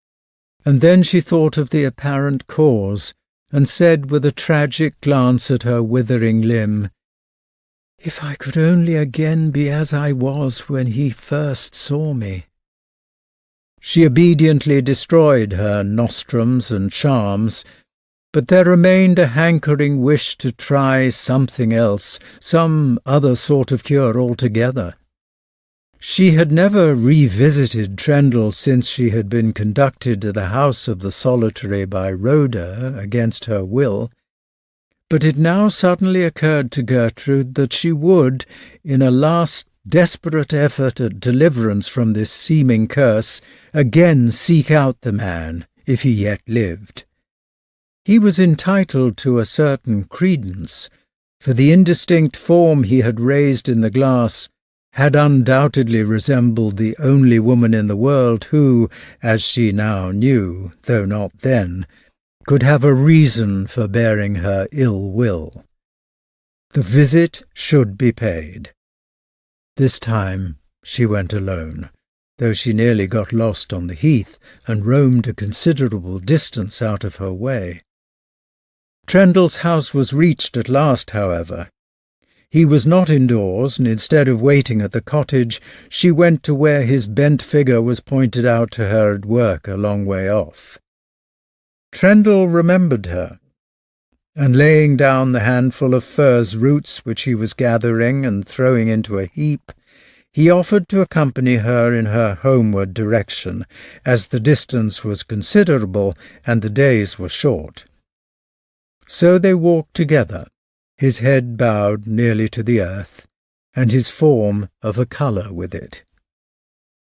and then she thought of the apparent cause, and said with a tragic glance at her withering limb, "If I could only again be as I was when he first saw me." She obediently destroyed her nostrums and charms, but there remained a hankering wish to try something else, some other sort of cure altogether. She had never revisited Trendle since she had been conducted to the house of the solitary by Rhoda against her will, but it now suddenly occurred to Gertrude that she would, in a last desperate effort at deliverance from this seeming curse, again seek out the man, if he yet lived. He was entitled to a certain credence, for the indistinct form he had raised in the glass had undoubtedly resembled the only woman in the world who, as she now knew, though not then, could have a reason for bearing her ill will. The visit should be paid. This time she went alone, though she nearly got lost on the heath and roamed a considerable distance out of her way. Trendle's house was reached at last, however. He was not indoors, and instead of waiting at the cottage, she went to where his bent figure was pointed out to her at work a long way off. Trendle remembered her, and laying down the handful of furze roots which he was gathering and throwing into a heap, he offered to accompany her in her homeward direction, as the distance was considerable and the days were short. So they walked together, his head bowed nearly to the earth, and his form of a colour with it.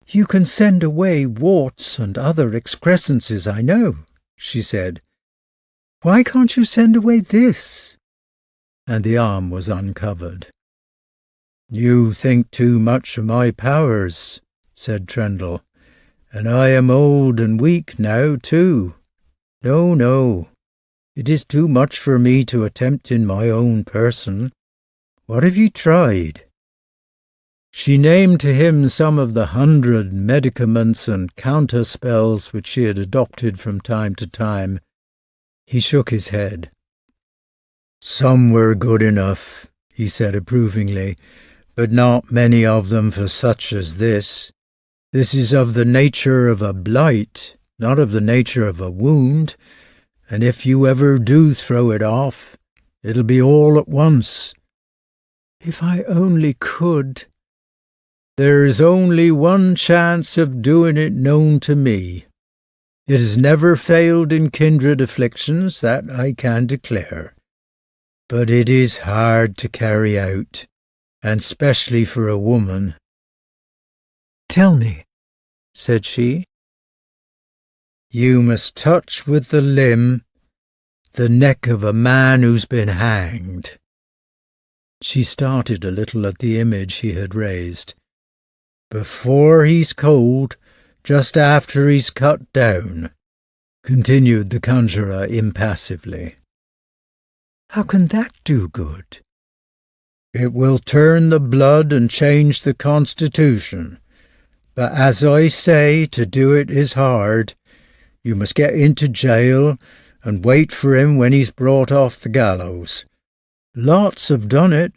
"You can send away warts and other excrescences, I know," she said. "Why can't you send away this?" And the arm was uncovered. "You think too much of my powers," said Trendle, "and I am old and weak now, too. No, no. It is too much for me to attempt in my own person. What have you tried?" She named to him some of the 100 medicaments and counterspells which she had adopted from time to time. He shook his head. "Some were good enough," he said approvingly, "but not many of them for such as this. This is of the nature of a blight, not of the nature of a wound, and if you ever do throw it off, it'll be all at once." "If I only could." "There's only one chance of doing it known to me. It has never failed in kindred afflictions, that I can declare. But it is hard to carry out, and specially for a woman." "Tell me," said she. "You must touch with the limb the neck of a man who's been hanged." She started a little at the image he had raised. "Before he's cold, just after he's cut down," continued the conjurer impassively. "How can that do good?" "It will turn the blood and change the constitution. But as I say, to do it is hard. You must get into jail and wait for him when he's brought off the gallows. Lots have done it,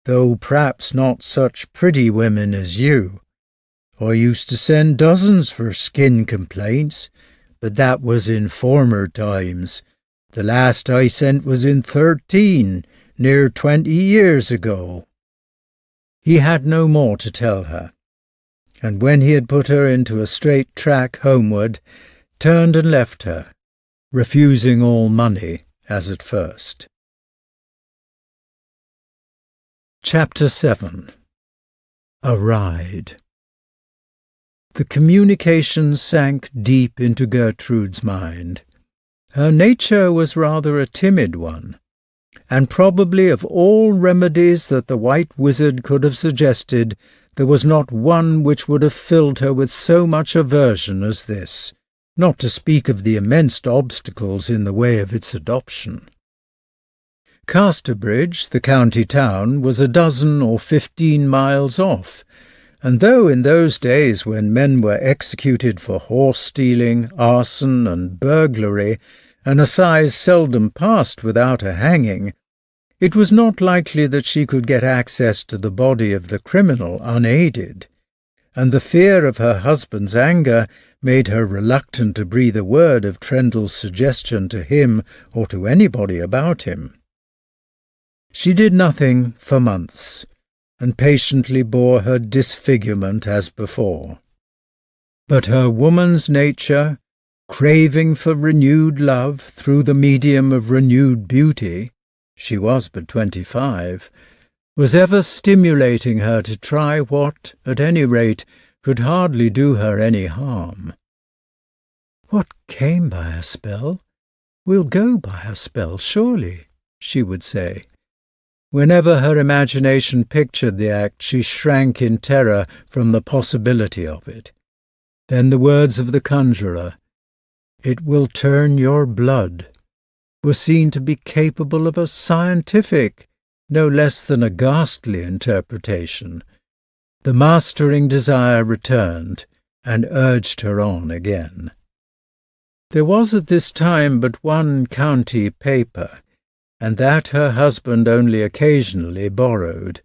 though perhaps not such pretty women as you. I used to send dozens for skin complaints, but that was in former times. The last I sent was in 13, near 20 years ago." He had no more to tell her, and when he had put her into a straight track homeward, turned and left her, refusing all money as at first. Chapter 7. A Ride. The communication sank deep into Gertrude's mind. Her nature was rather a timid one, and probably of all remedies that the White Wizard could have suggested, there was not one which would have filled her with so much aversion as this, not to speak of the immense obstacles in the way of its adoption. Casterbridge, the county town, was 12 or 15 miles off, and though in those days when men were executed for horse-stealing, arson, and burglary, an assize seldom passed without a hanging, it was not likely that she could get access to the body of the criminal unaided, and the fear of her husband's anger made her reluctant to breathe a word of Trendle's suggestion to him or to anybody about him. She did nothing for months, and patiently bore her disfigurement as before. But her woman's nature, craving for renewed love through the medium of renewed beauty, she was but 25, was ever stimulating her to try what, at any rate, could hardly do her any harm. "What came by a spell will go by a spell, surely," she would say. Whenever her imagination pictured the act, she shrank in terror from the possibility of it. Then the words of the conjurer, "It will turn your blood," were seen to be capable of a scientific, no less than a ghastly interpretation. The mastering desire returned, and urged her on again. There was at this time but one county paper, and that her husband only occasionally borrowed.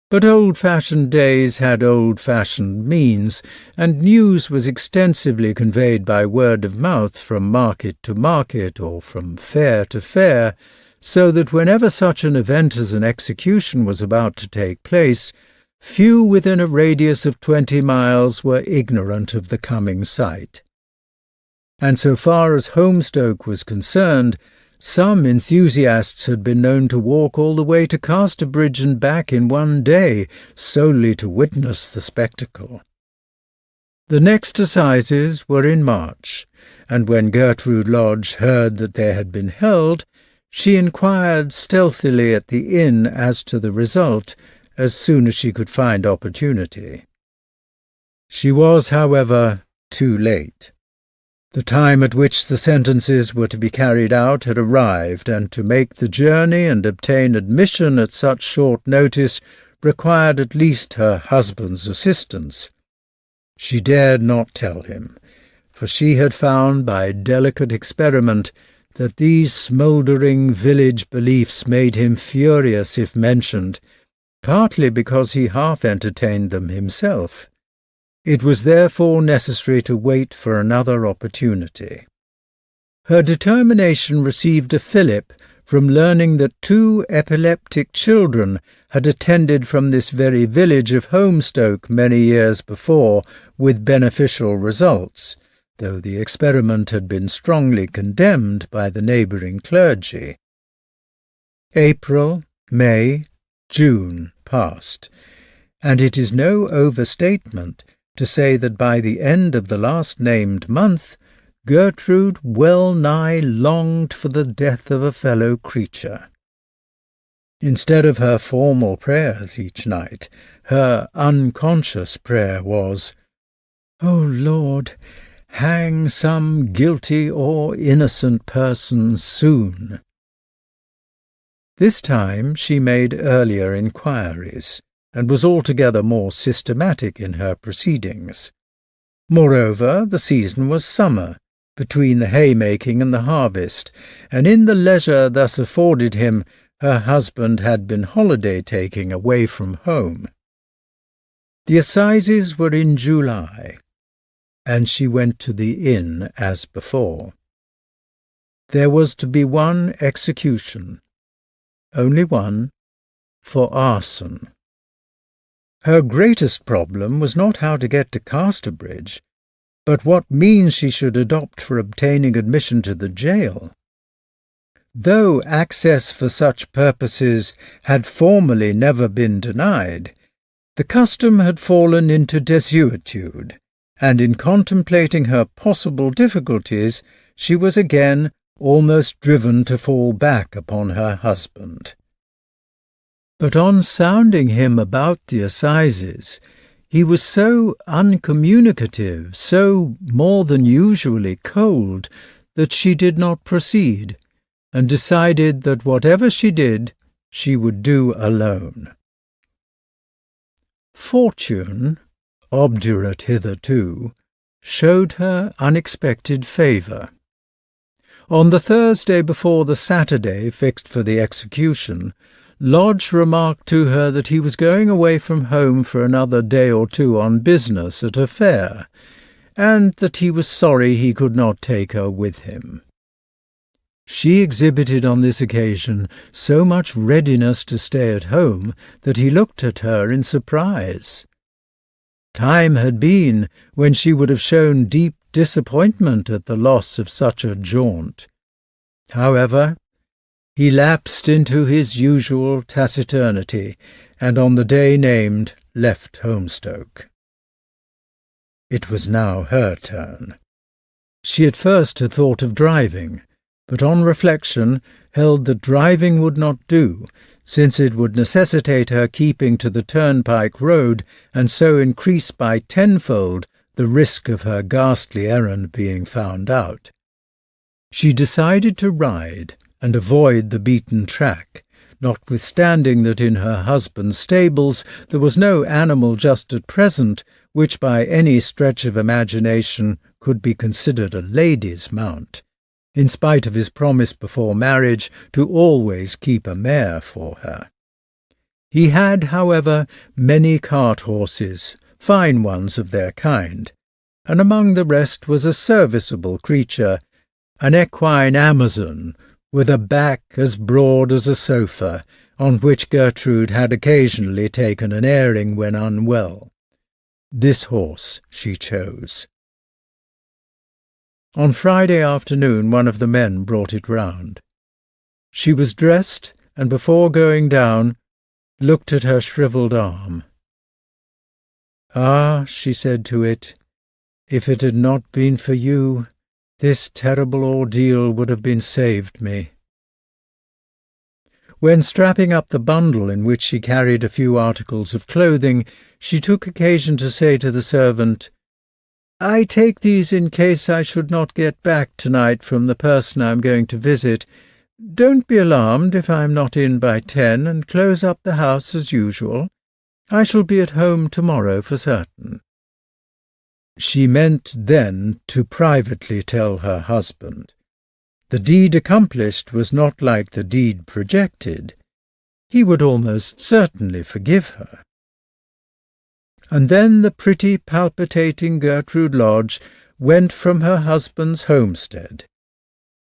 But old-fashioned days had old-fashioned means, and news was extensively conveyed by word of mouth from market to market or from fair to fair, so that whenever such an event as an execution was about to take place, few within a radius of 20 miles were ignorant of the coming sight. And so far as Holmstoke was concerned, some enthusiasts had been known to walk all the way to Casterbridge and back in one day, solely to witness the spectacle. The next assizes were in March, and when Gertrude Lodge heard that they had been held, she inquired stealthily at the inn as to the result, as soon as she could find opportunity. She was, however, too late. The time at which the sentences were to be carried out had arrived, and to make the journey and obtain admission at such short notice required at least her husband's assistance. She dared not tell him, for she had found by delicate experiment that these smouldering village beliefs made him furious if mentioned, partly because he half entertained them himself. It was therefore necessary to wait for another opportunity. Her determination received a fillip from learning that 2 epileptic children had attended from this very village of Holmstoke many years before with beneficial results, though the experiment had been strongly condemned by the neighbouring clergy. April, May, June passed, and it is no overstatement to say that by the end of the last-named month, Gertrude well-nigh longed for the death of a fellow creature. Instead of her formal prayers each night, her unconscious prayer was, "O Lord, hang some guilty or innocent person soon." This time she made earlier inquiries, and was altogether more systematic in her proceedings. Moreover, the season was summer, between the haymaking and the harvest, and in the leisure thus afforded him, her husband had been holiday-taking away from home. The assizes were in July, and she went to the inn as before. There was to be one execution, only one, for arson. Her greatest problem was not how to get to Casterbridge, but what means she should adopt for obtaining admission to the jail. Though access for such purposes had formerly never been denied, the custom had fallen into desuetude, and in contemplating her possible difficulties, she was again almost driven to fall back upon her husband. But on sounding him about the assizes, he was so uncommunicative, so more than usually cold, that she did not proceed, and decided that whatever she did, she would do alone. Fortune, obdurate hitherto, showed her unexpected favour. On the Thursday before the Saturday fixed for the execution, Lodge remarked to her that he was going away from home for another day or 2 on business at a fair, and that he was sorry he could not take her with him. She exhibited on this occasion so much readiness to stay at home that he looked at her in surprise. Time had been when she would have shown deep disappointment at the loss of such a jaunt. However, he lapsed into his usual taciturnity, and on the day named left Holmstoke. It was now her turn. She at first had thought of driving, but on reflection held that driving would not do, since it would necessitate her keeping to the turnpike road, and so increase by tenfold the risk of her ghastly errand being found out. She decided to ride and avoid the beaten track, notwithstanding that in her husband's stables there was no animal just at present which by any stretch of imagination could be considered a lady's mount, in spite of his promise before marriage to always keep a mare for her. He had, however, many cart horses, fine ones of their kind, and among the rest was a serviceable creature, an equine Amazon, with a back as broad as a sofa, on which Gertrude had occasionally taken an airing when unwell. This horse she chose. On Friday afternoon one of the men brought it round. She was dressed, and before going down, looked at her shrivelled arm. "Ah," she said to it, "if it had not been for you, this terrible ordeal would have been saved me." When strapping up the bundle in which she carried a few articles of clothing, she took occasion to say to the servant, "I take these in case I should not get back tonight from the person I am going to visit. Don't be alarmed if I am not in by 10, and close up the house as usual. I shall be at home tomorrow for certain." She meant then to privately tell her husband. The deed accomplished was not like the deed projected. He would almost certainly forgive her. And then the pretty, palpitating Gertrude Lodge went from her husband's homestead.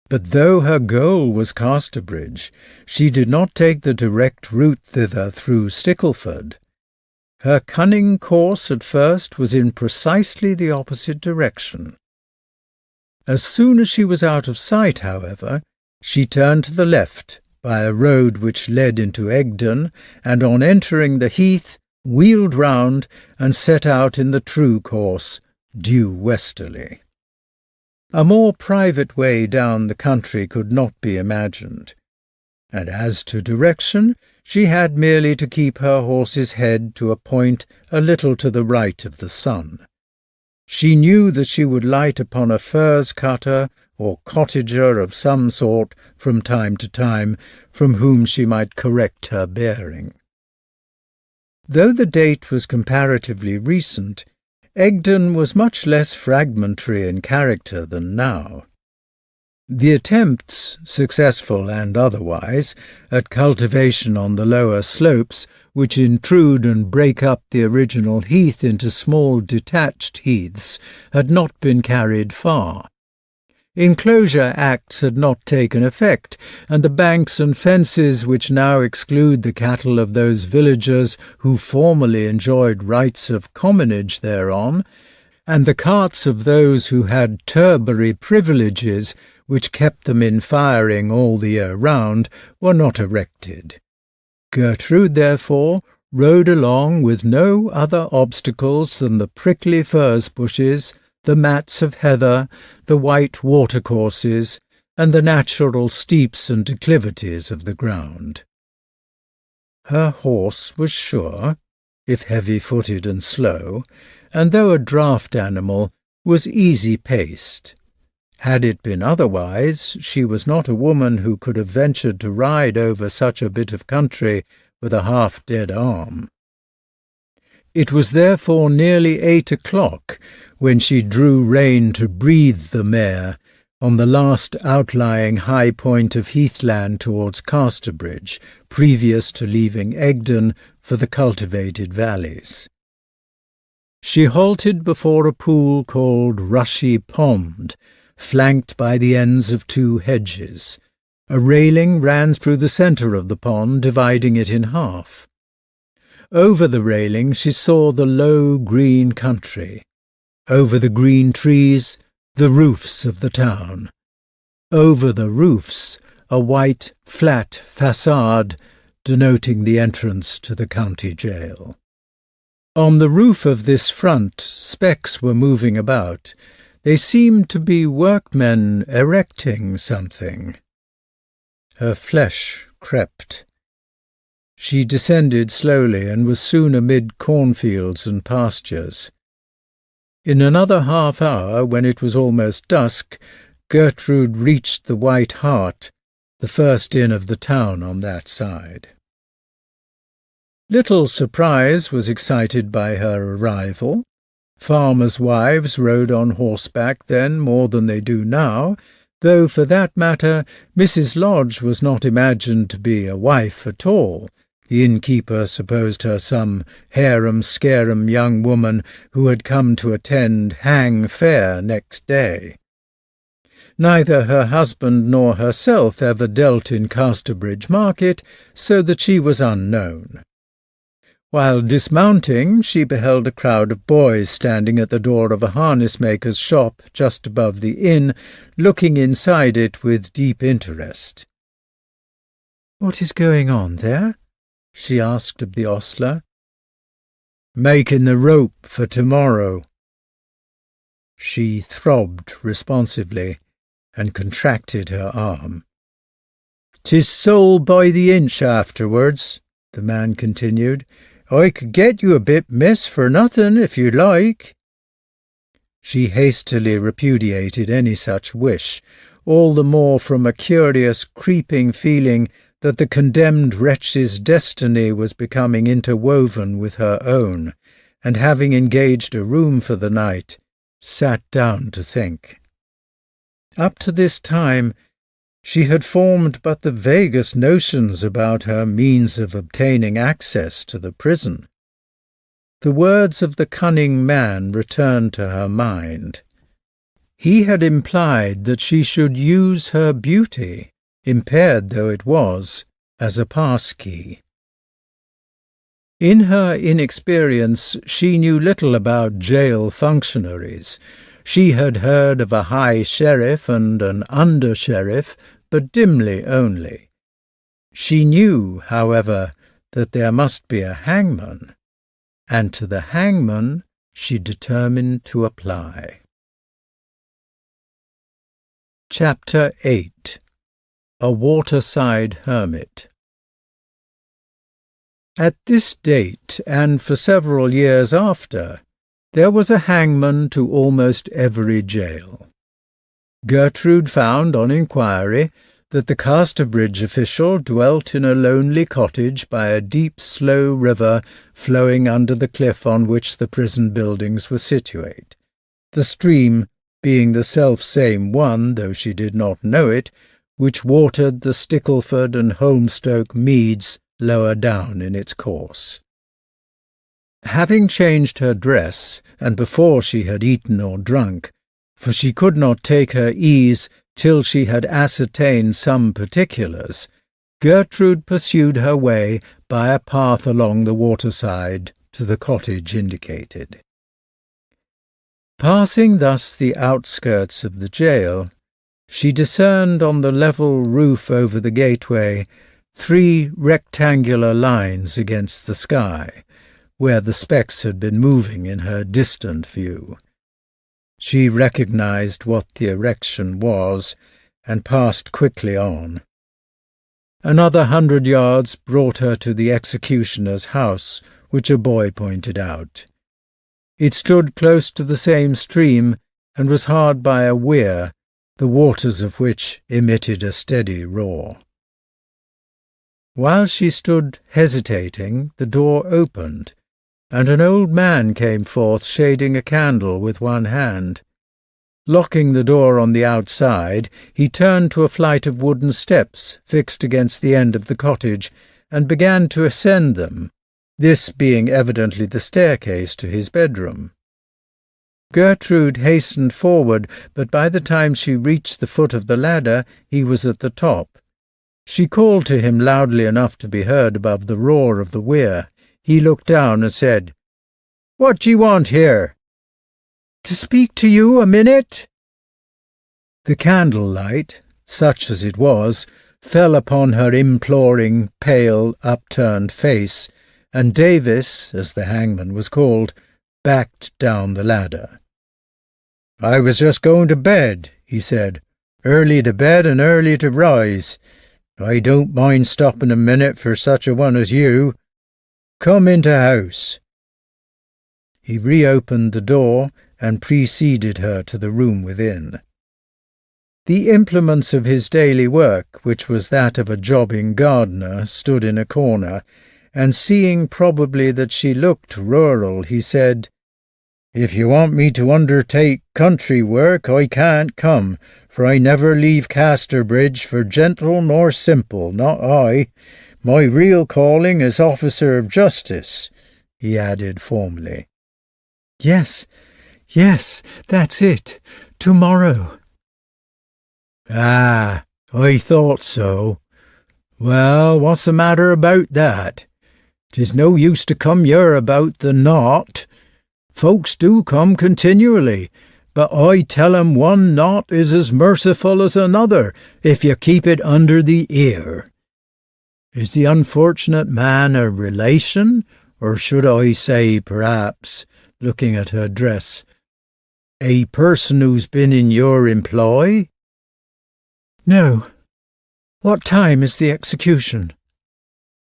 But though her goal was Casterbridge, she did not take the direct route thither through Stickleford. Her cunning course at first was in precisely the opposite direction. As soon as she was out of sight, however, she turned to the left by a road which led into Egdon, and on entering the heath, wheeled round and set out in the true course, due westerly. A more private way down the country could not be imagined, and as to direction, she had merely to keep her horse's head to a point a little to the right of the sun. She knew that she would light upon a furze cutter or cottager of some sort from time to time, from whom she might correct her bearing. Though the date was comparatively recent, Egdon was much less fragmentary in character than now. The attempts, successful and otherwise, at cultivation on the lower slopes, which intrude and break up the original heath into small detached heaths, had not been carried far. Enclosure Acts had not taken effect, and the banks and fences which now exclude the cattle of those villagers who formerly enjoyed rights of commonage thereon, and the carts of those who had turbary privileges which kept them in firing all the year round, were not erected. Gertrude, therefore, rode along with no other obstacles than the prickly furze bushes, the mats of heather, the white watercourses, and the natural steeps and declivities of the ground. Her horse was sure, if heavy-footed and slow, and though a draught animal, was easy-paced. Had it been otherwise, she was not a woman who could have ventured to ride over such a bit of country with a half-dead arm. It was therefore nearly 8 o'clock when she drew rein to breathe the mare on the last outlying high point of heathland towards Casterbridge, previous to leaving Egdon for the cultivated valleys. She halted before a pool called Rushy Pond, flanked by the ends of 2 hedges. A railing ran through the centre of the pond, dividing it in half. Over the railing she saw the low green country. Over the green trees, the roofs of the town. Over the roofs, a white, flat façade denoting the entrance to the county jail. On the roof of this front, specks were moving about. They seemed to be workmen erecting something. Her flesh crept. She descended slowly and was soon amid cornfields and pastures. In another half-hour, when it was almost dusk, Gertrude reached the White Hart, the first inn of the town on that side. Little surprise was excited by her arrival. Farmers' wives rode on horseback then more than they do now, though for that matter Mrs. Lodge was not imagined to be a wife at all. The innkeeper supposed her some harum-scarum young woman who had come to attend hang fair next day. Neither her husband nor herself ever dealt in Casterbridge market, so that she was unknown. While dismounting, she beheld a crowd of boys standing at the door of a harness-maker's shop just above the inn, looking inside it with deep interest. "What is going on there?" she asked of the ostler. "Making the rope for tomorrow." She throbbed responsively and contracted her arm. "'Tis sold by the inch afterwards," the man continued. "I could get you a bit, miss, for nothing, if you like." She hastily repudiated any such wish, all the more from a curious, creeping feeling that the condemned wretch's destiny was becoming interwoven with her own, and having engaged a room for the night, sat down to think. Up to this time, she had formed but the vaguest notions about her means of obtaining access to the prison. The words of the cunning man returned to her mind. He had implied that she should use her beauty, impaired though it was, as a pass-key. In her inexperience, she knew little about jail functionaries. She had heard of a high sheriff and an under-sheriff, but dimly only. She knew, however, that there must be a hangman, and to the hangman she determined to apply. Chapter 8. A Waterside Hermit. At this date, and for several years after, there was a hangman to almost every jail. Gertrude found, on inquiry, that the Casterbridge official dwelt in a lonely cottage by a deep, slow river flowing under the cliff on which the prison buildings were situate, the stream being the self-same one, though she did not know it, which watered the Stickleford and Holmstoke meads lower down in its course. Having changed her dress, and before she had eaten or drunk, for she could not take her ease till she had ascertained some particulars, Gertrude pursued her way by a path along the waterside to the cottage indicated. Passing thus the outskirts of the jail, she discerned on the level roof over the gateway 3 rectangular lines against the sky, where the specks had been moving in her distant view. She recognized what the erection was, and passed quickly on. Another 100 yards brought her to the executioner's house, which a boy pointed out. It stood close to the same stream, and was hard by a weir, the waters of which emitted a steady roar. While she stood hesitating, the door opened, and an old man came forth shading a candle with one hand. Locking the door on the outside, he turned to a flight of wooden steps fixed against the end of the cottage, and began to ascend them, this being evidently the staircase to his bedroom. Gertrude hastened forward, but by the time she reached the foot of the ladder, he was at the top. She called to him loudly enough to be heard above the roar of the weir. He looked down and said, "What do you want here?" "To speak to you a minute." The candlelight, such as it was, fell upon her imploring, pale, upturned face, and Davis, as the hangman was called, backed down the ladder. "I was just going to bed," he said. "Early to bed and early to rise. I don't mind stopping a minute for such a one as you. Come into house." He reopened the door and preceded her to the room within. The implements of his daily work, which was that of a jobbing gardener, stood in a corner, and seeing probably that she looked rural, he said, "If you want me to undertake country work, I can't come, for I never leave Casterbridge for gentle nor simple, not I. My real calling is officer of justice," he added formally. Yes, that's it. Tomorrow." "Ah, I thought so. Well, what's the matter about that? 'Tis no use to come here about the knot. Folks do come continually, but I tell 'em one knot is as merciful as another if you keep it under the ear. Is the unfortunate man a relation, or should I say, perhaps, looking at her dress, a person who's been in your employ?" "No. What time is the execution?"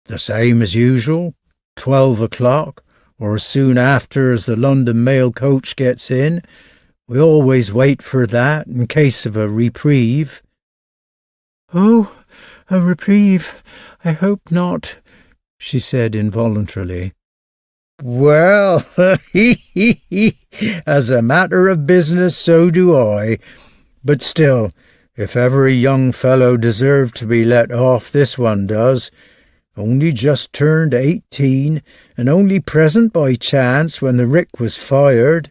"The same as usual, 12 o'clock, or as soon after as the London mail coach gets in. We always wait for that in case of a reprieve." "Oh, a reprieve. I hope not," she said involuntarily. "Well, as a matter of business, so do I. But still, if ever a young fellow deserved to be let off, this one does. Only just turned 18, and only present by chance when the rick was fired.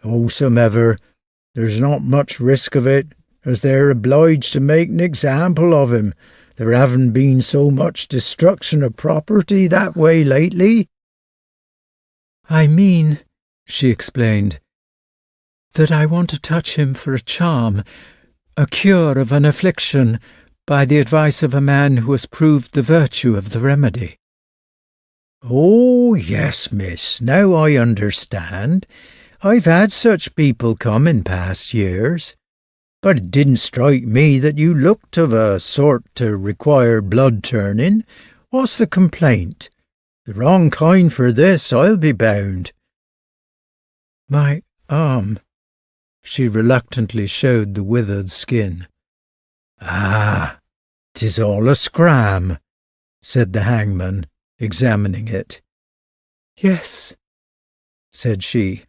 Howsomever, there's not much risk of it, as they're obliged to make an example of him. There haven't been so much destruction of property that way lately." "I mean," she explained, "that I want to touch him for a charm, a cure of an affliction, by the advice of a man who has proved the virtue of the remedy." "Oh, yes, miss, now I understand. I've had such people come in past years. But it didn't strike me that you looked of a sort to require blood-turning. What's the complaint? The wrong kind for this, I'll be bound." "My arm." She reluctantly showed the withered skin. "Ah, 'tis all a scram," said the hangman, examining it. "Yes," said she.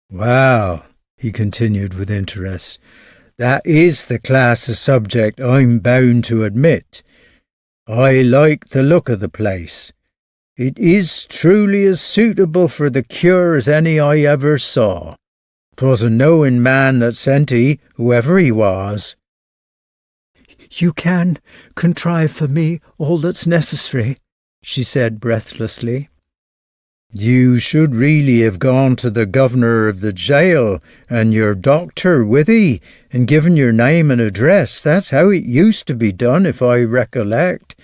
"Well," he continued with interest, "that is the class of subject I'm bound to admit. I like the look of the place. It is truly as suitable for the cure as any I ever saw. 'Twas a knowing man that sent he, whoever he was." "You can contrive for me all that's necessary," she said breathlessly. "You should really have gone to the governor of the jail and your doctor with ye, and given your name and address. That's how it used to be done, if I recollect.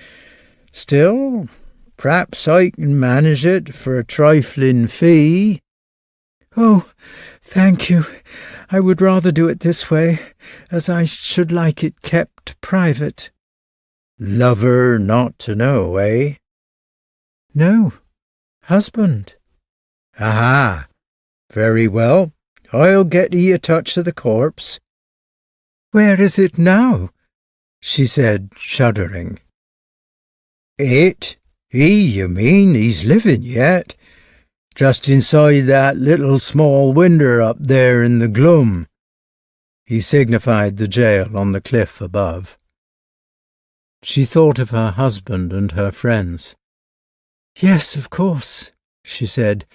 Still, p'raps I can manage it for a trifling fee." "Oh, thank you. I would rather do it this way, as I should like it kept private." "Lover not to know, eh?" "No, husband." "Aha! Very well. I'll get ye a touch of the corpse." "Where is it now?" she said, shuddering. "It? He, you mean? He's living yet. Just inside that little small winder up there in the glum." He signified the jail on the cliff above. She thought of her husband and her friends. "Yes, of course," she said.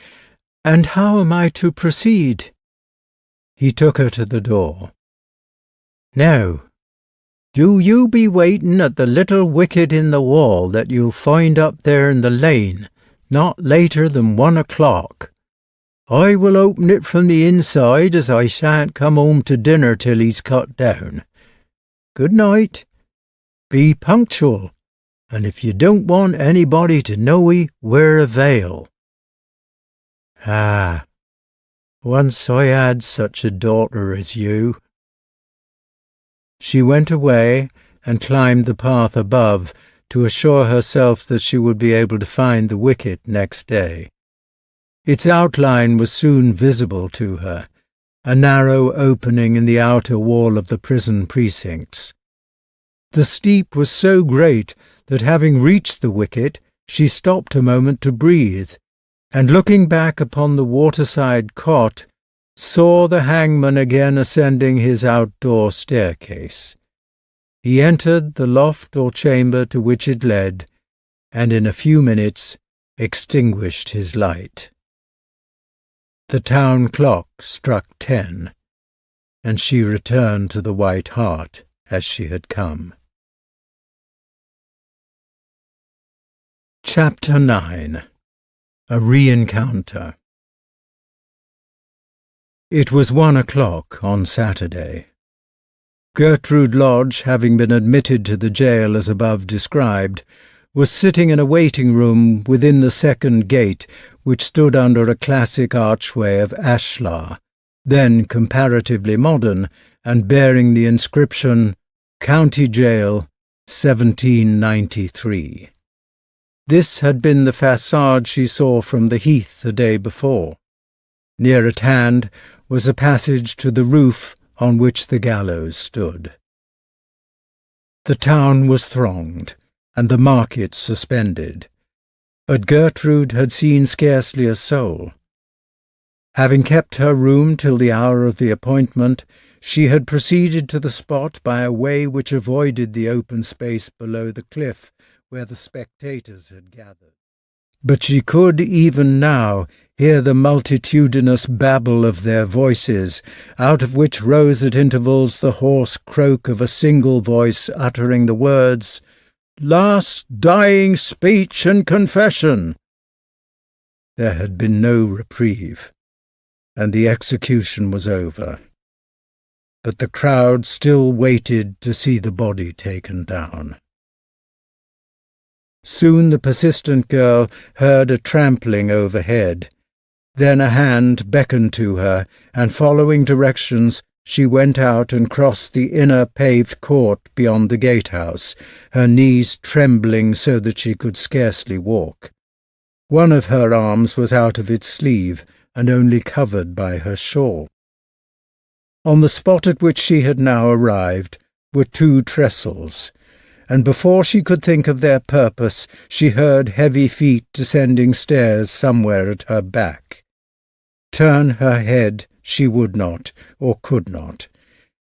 "And how am I to proceed?" He took her to the door. "Now, do you be waiting at the little wicket in the wall that you'll find up there in the lane, not later than 1 o'clock. I will open it from the inside, as I shan't come home to dinner till he's cut down. Good night. Be punctual, and if you don't want anybody to know ye, wear a veil." "Ah, once I had such a daughter as you." She went away and climbed the path above to assure herself that she would be able to find the wicket next day. Its outline was soon visible to her, a narrow opening in the outer wall of the prison precincts. The steep was so great that, having reached the wicket, she stopped a moment to breathe, and looking back upon the waterside cot, saw the hangman again ascending his outdoor staircase. He entered the loft or chamber to which it led, and in a few minutes extinguished his light. The town clock struck 10, and she returned to the White Hart as she had come. Chapter 9. A Re-Encounter. It was 1 o'clock on Saturday. Gertrude Lodge, having been admitted to the jail as above described, was sitting in a waiting room within the second gate, which stood under a classic archway of ashlar, then comparatively modern, and bearing the inscription, County Jail, 1793. This had been the facade she saw from the heath the day before. Near at hand was a passage to the roof on which the gallows stood. The town was thronged, and the market suspended, but Gertrude had seen scarcely a soul. Having kept her room till the hour of the appointment, she had proceeded to the spot by a way which avoided the open space below the cliff where the spectators had gathered. But she could even now hear the multitudinous babble of their voices, out of which rose at intervals the hoarse croak of a single voice uttering the words, "Last dying speech and confession." There had been no reprieve, and the execution was over. But the crowd still waited to see the body taken down. Soon the persistent girl heard a trampling overhead. Then a hand beckoned to her, and following directions, she went out and crossed the inner paved court beyond the gatehouse, her knees trembling so that she could scarcely walk. One of her arms was out of its sleeve and only covered by her shawl. On the spot at which she had now arrived were 2 trestles, and before she could think of their purpose, she heard heavy feet descending stairs somewhere at her back. Turn her head she would not, or could not,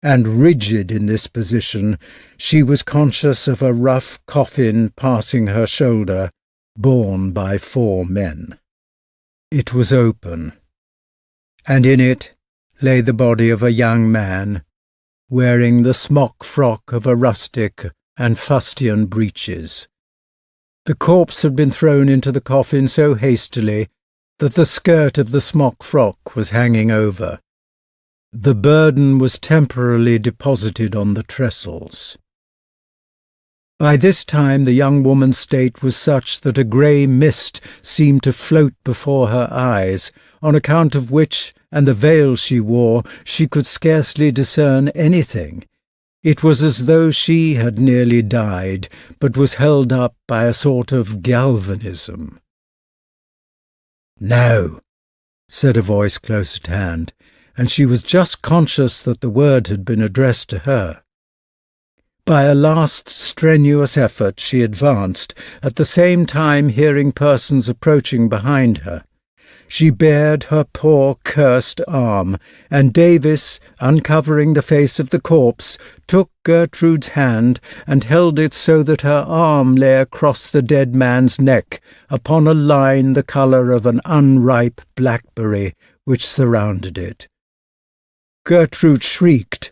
and rigid in this position, she was conscious of a rough coffin passing her shoulder, borne by 4 men. It was open, and in it lay the body of a young man, wearing the smock frock of a rustic and fustian breeches. The corpse had been thrown into the coffin so hastily that the skirt of the smock frock was hanging over. The burden was temporarily deposited on the trestles. By this time the young woman's state was such that a grey mist seemed to float before her eyes, on account of which, and the veil she wore, she could scarcely discern anything. It was as though she had nearly died, but was held up by a sort of galvanism. "No," said a voice close at hand, and she was just conscious that the word had been addressed to her. By a last strenuous effort she advanced, at the same time hearing persons approaching behind her. She bared her poor cursed arm, and Davis, uncovering the face of the corpse, took Gertrude's hand and held it so that her arm lay across the dead man's neck, upon a line the colour of an unripe blackberry which surrounded it. Gertrude shrieked.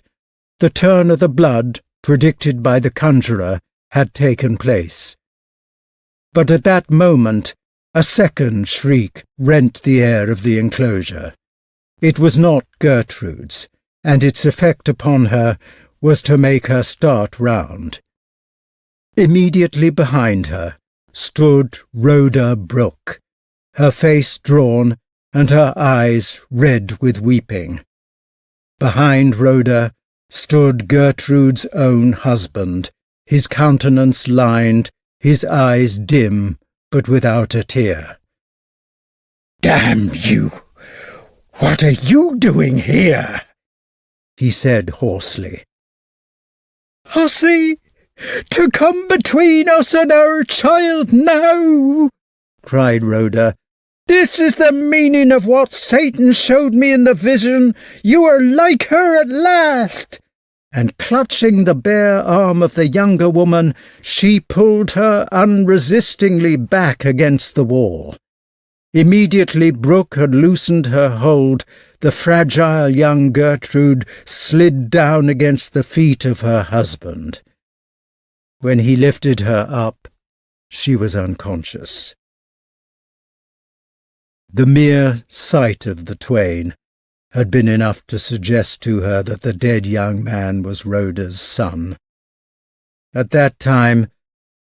The turn of the blood, predicted by the conjurer, had taken place. But at that moment a second shriek rent the air of the enclosure. It was not Gertrude's, and its effect upon her was to make her start round. Immediately behind her stood Rhoda Brooke, her face drawn and her eyes red with weeping. Behind Rhoda stood Gertrude's own husband, his countenance lined, his eyes dim, but without a tear. "Damn you! What are you doing here?" he said hoarsely. "Hussy! To come between us and our child now!" cried Rhoda, This is the meaning of what Satan showed me in the vision. You are like her at last." And clutching the bare arm of the younger woman, she pulled her unresistingly back against the wall. Immediately Brooke had loosened her hold, the fragile young Gertrude slid down against the feet of her husband. When he lifted her up, she was unconscious. The mere sight of the twain had been enough to suggest to her that the dead young man was Rhoda's son. At that time,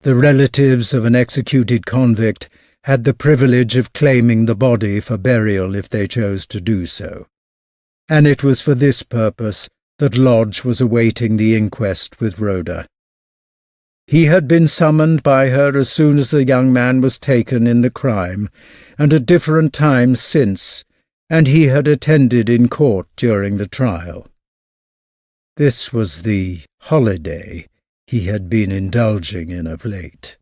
the relatives of an executed convict had the privilege of claiming the body for burial if they chose to do so, and it was for this purpose that Lodge was awaiting the inquest with Rhoda. He had been summoned by her as soon as the young man was taken in the crime, and at different times since, and he had attended in court during the trial. This was the holiday he had been indulging in of late.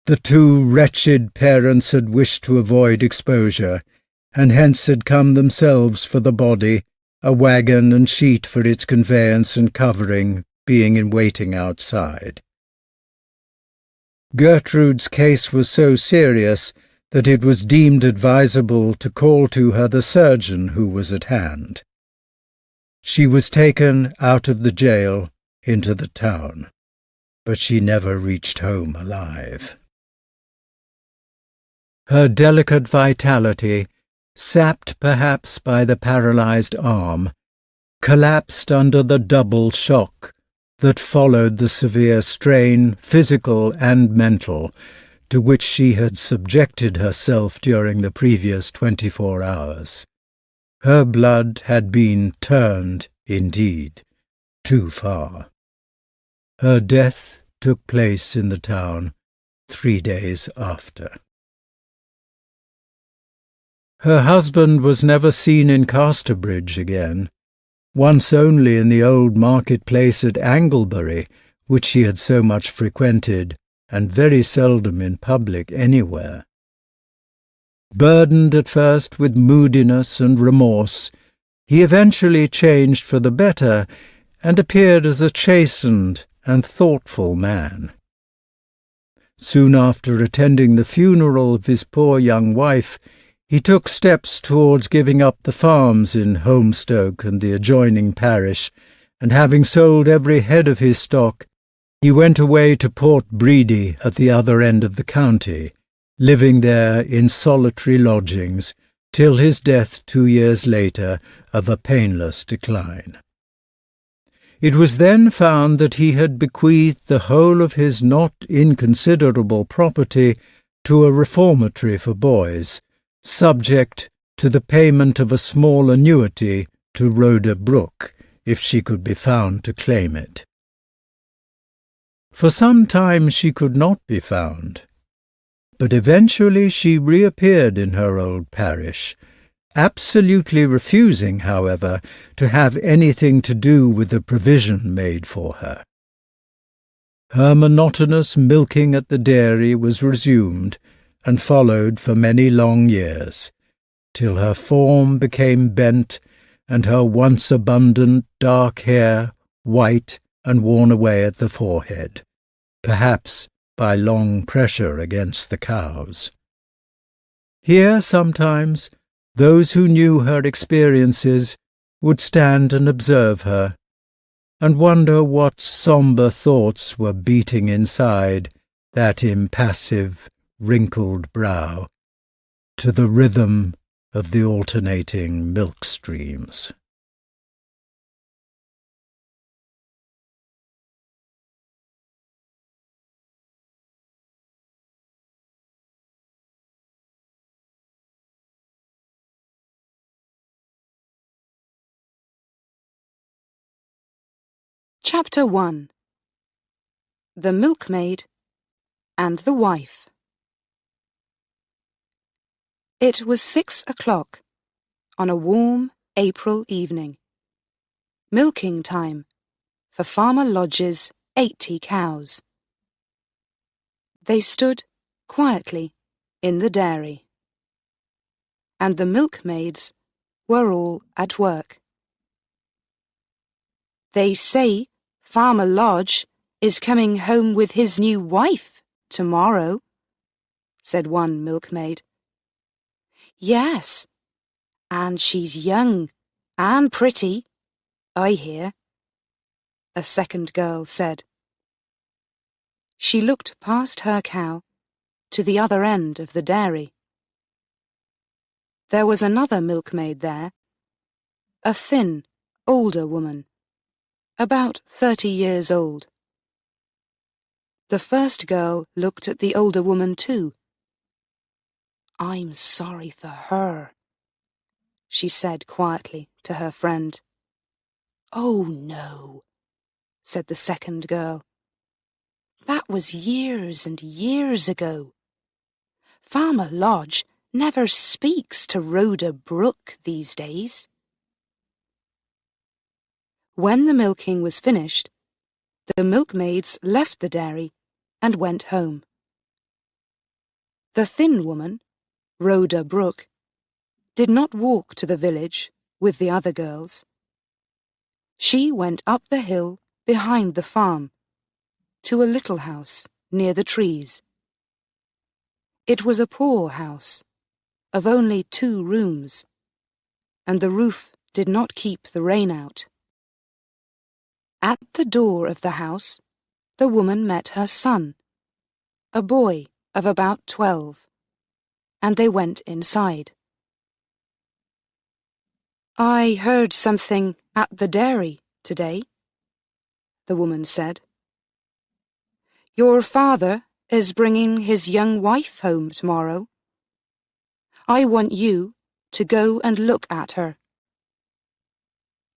The two wretched parents had wished to avoid exposure, and hence had come themselves for the body, a waggon and sheet for its conveyance and covering being in waiting outside. Gertrude's case was so serious that it was deemed advisable to call to her the surgeon who was at hand. She was taken out of the jail into the town, but she never reached home alive. Her delicate vitality, sapped perhaps by the paralyzed arm, collapsed under the double shock that followed the severe strain, physical and mental, to which she had subjected herself during the previous 24 hours. Her blood had been turned, indeed, too far. Her death took place in the town 3 days after. Her husband was never seen in Casterbridge again, once only in the old market-place at Anglebury, which he had so much frequented, and very seldom in public anywhere. Burdened at first with moodiness and remorse, he eventually changed for the better, and appeared as a chastened and thoughtful man. Soon after attending the funeral of his poor young wife, he took steps towards giving up the farms in Holmstoke and the adjoining parish, and having sold every head of his stock, he went away to Port Bredy at the other end of the county, living there in solitary lodgings till his death 2 years later of a painless decline. It was then found that he had bequeathed the whole of his not inconsiderable property to a reformatory for boys, subject to the payment of a small annuity to Rhoda Brooke, if she could be found to claim it. For some time she could not be found, but eventually she reappeared in her old parish, absolutely refusing, however, to have anything to do with the provision made for her. Her monotonous milking at the dairy was resumed, and followed for many long years, till her form became bent, and her once abundant dark hair white and worn away at the forehead, perhaps by long pressure against the cows. Here sometimes those who knew her experiences would stand and observe her, and wonder what sombre thoughts were beating inside that impassive, wrinkled brow, to the rhythm of the alternating milk streams. Chapter 1. The Milkmaid and the Wife. It was 6 o'clock on a warm April evening, milking time for Farmer Lodge's 80 cows. They stood quietly in the dairy. and the milkmaids were all at work. "They say Farmer Lodge is coming home with his new wife tomorrow," said one milkmaid. "Yes, and she's young and pretty, I hear," a second girl said. She looked past her cow to the other end of the dairy. There was another milkmaid there, a thin, older woman, about 30 years old. The first girl looked at the older woman too. "I'm sorry for her," she said quietly to her friend. "Oh, no," said the second girl. "That was years and years ago. Farmer Lodge never speaks to Rhoda Brook these days." When the milking was finished, the milkmaids left the dairy and went home. The thin woman, Rhoda Brook, did not walk to the village with the other girls. She went up the hill behind the farm to a little house near the trees. It was a poor house of only 2 rooms, and the roof did not keep the rain out. At the door of the house, the woman met her son, a boy of about 12, and they went inside. "I heard something at the dairy today," the woman said. "Your father is bringing his young wife home tomorrow. I want you to go and look at her."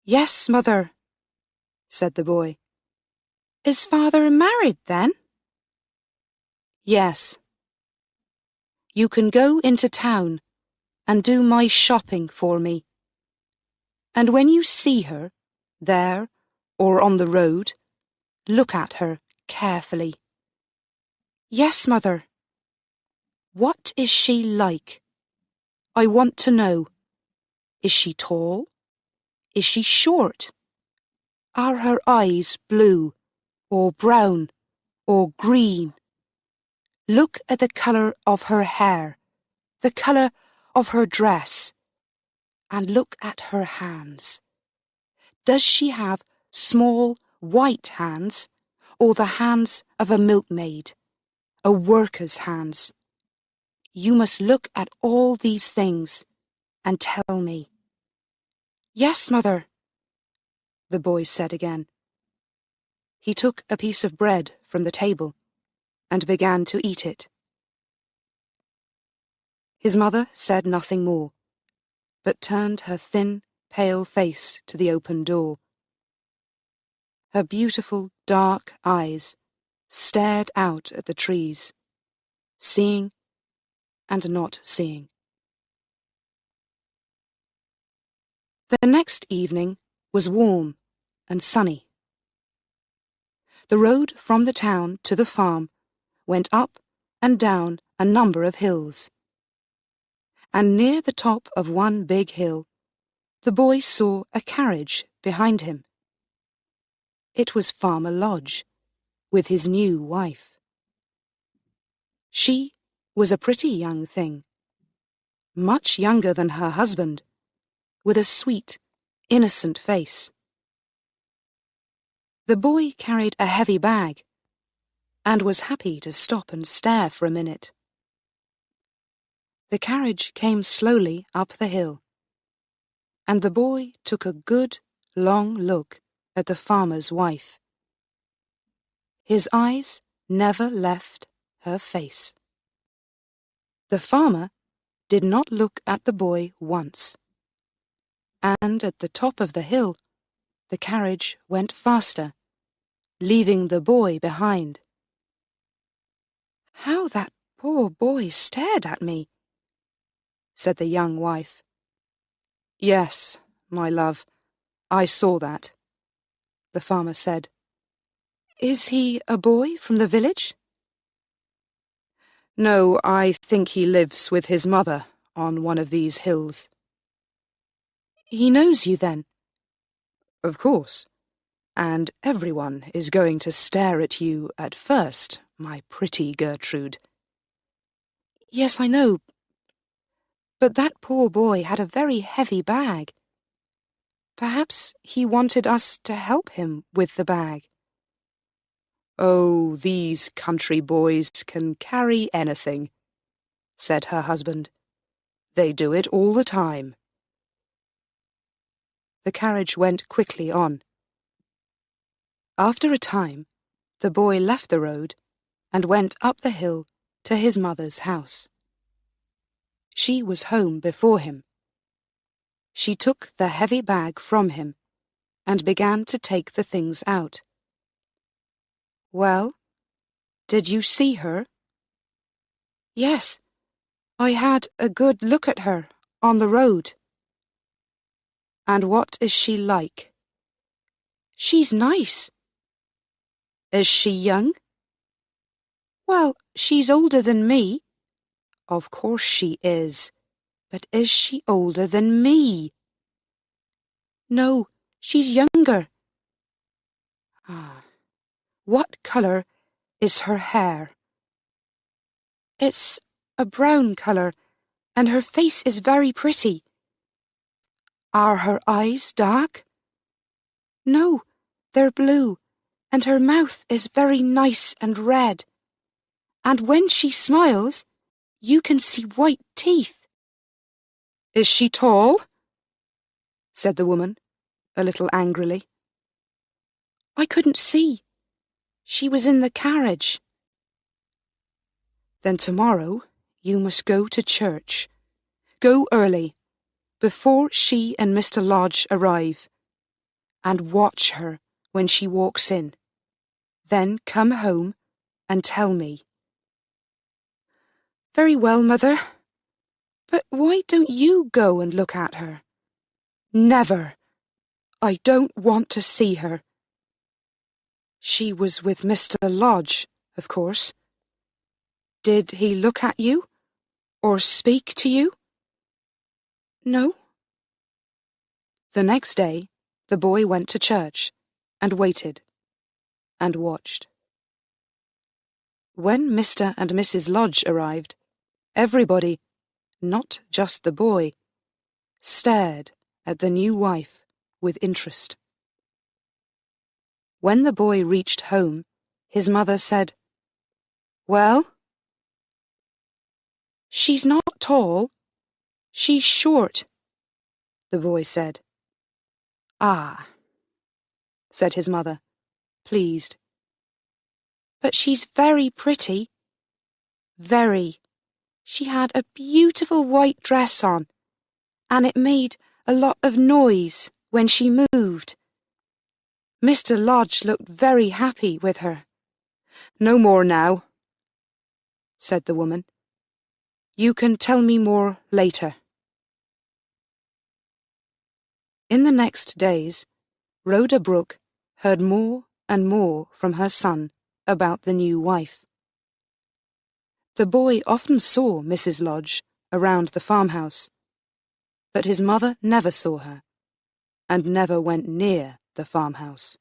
"Yes, mother," said the boy. "Is father married then?" "Yes." "You can go into town and do my shopping for me. And when you see her, there or on the road, look at her carefully." "Yes, mother." "What is she like? I want to know. Is she tall? Is she short? Are her eyes blue or brown or green? Look at the colour of her hair, the colour of her dress, and look at her hands. Does she have small white hands or the hands of a milkmaid, a worker's hands? You must look at all these things and tell me." "Yes, mother," the boy said again. He took a piece of bread from the table and began to eat it. His mother said nothing more, but turned her thin, pale face to the open door. Her beautiful, dark eyes stared out at the trees, seeing and not seeing. The next evening was warm and sunny. The road from the town to the farm went up and down a number of hills. And near the top of one big hill, the boy saw a carriage behind him. It was Farmer Lodge, with his new wife. She was a pretty young thing, much younger than her husband, with a sweet, innocent face. The boy carried a heavy bag and was happy to stop and stare for a minute. The carriage came slowly up the hill, and the boy took a good, long look at the farmer's wife. His eyes never left her face. The farmer did not look at the boy once, and at the top of the hill, the carriage went faster, leaving the boy behind. "How that poor boy stared at me," said the young wife. "Yes, my love, I saw that," the farmer said. "Is he a boy from the village?" "No, I think he lives with his mother on one of these hills." "He knows you, then?" "Of course. And everyone is going to stare at you at first, my pretty Gertrude." "Yes, I know. But that poor boy had a very heavy bag. Perhaps he wanted us to help him with the bag." "Oh, these country boys can carry anything," said her husband. "They do it all the time." The carriage went quickly on. After a time, the boy left the road and went up the hill to his mother's house. She was home before him. She took the heavy bag from him and began to take the things out. "Well, did you see her?" "Yes, I had a good look at her on the road." "And what is she like?" "She's nice." "Is she young?" "Well, she's older than me." "Of course she is. But is she older than me?" "No, she's younger." "What colour is her hair?" "It's a brown colour, and her face is very pretty." "Are her eyes dark?" "No, they're blue, and her mouth is very nice and red. And when she smiles, you can see white teeth." "Is she tall?" said the woman, a little angrily. "I couldn't see. She was in the carriage." "Then tomorrow you must go to church. Go early, before she and Mr. Lodge arrive, and watch her when she walks in. Then come home and tell me." "Very well, Mother. But why don't you go and look at her?" "Never. I don't want to see her." "She was with Mr. Lodge, of course. Did he look at you, or speak to you?" "No." The next day, the boy went to church, and waited, and watched. When Mr. and Mrs. Lodge arrived, everybody, not just the boy, stared at the new wife with interest. When the boy reached home, his mother said, "Well?" "She's not tall. She's short," the boy said. "Ah," said his mother, pleased. "But she's very pretty." "Very. She had a beautiful white dress on, and it made a lot of noise when she moved. Mr. Lodge looked very happy with her." "No more now," said the woman. "You can tell me more later." In the next days, Rhoda Brooke heard more and more from her son about the new wife. The boy often saw Mrs. Lodge around the farmhouse, but his mother never saw her, and never went near the farmhouse.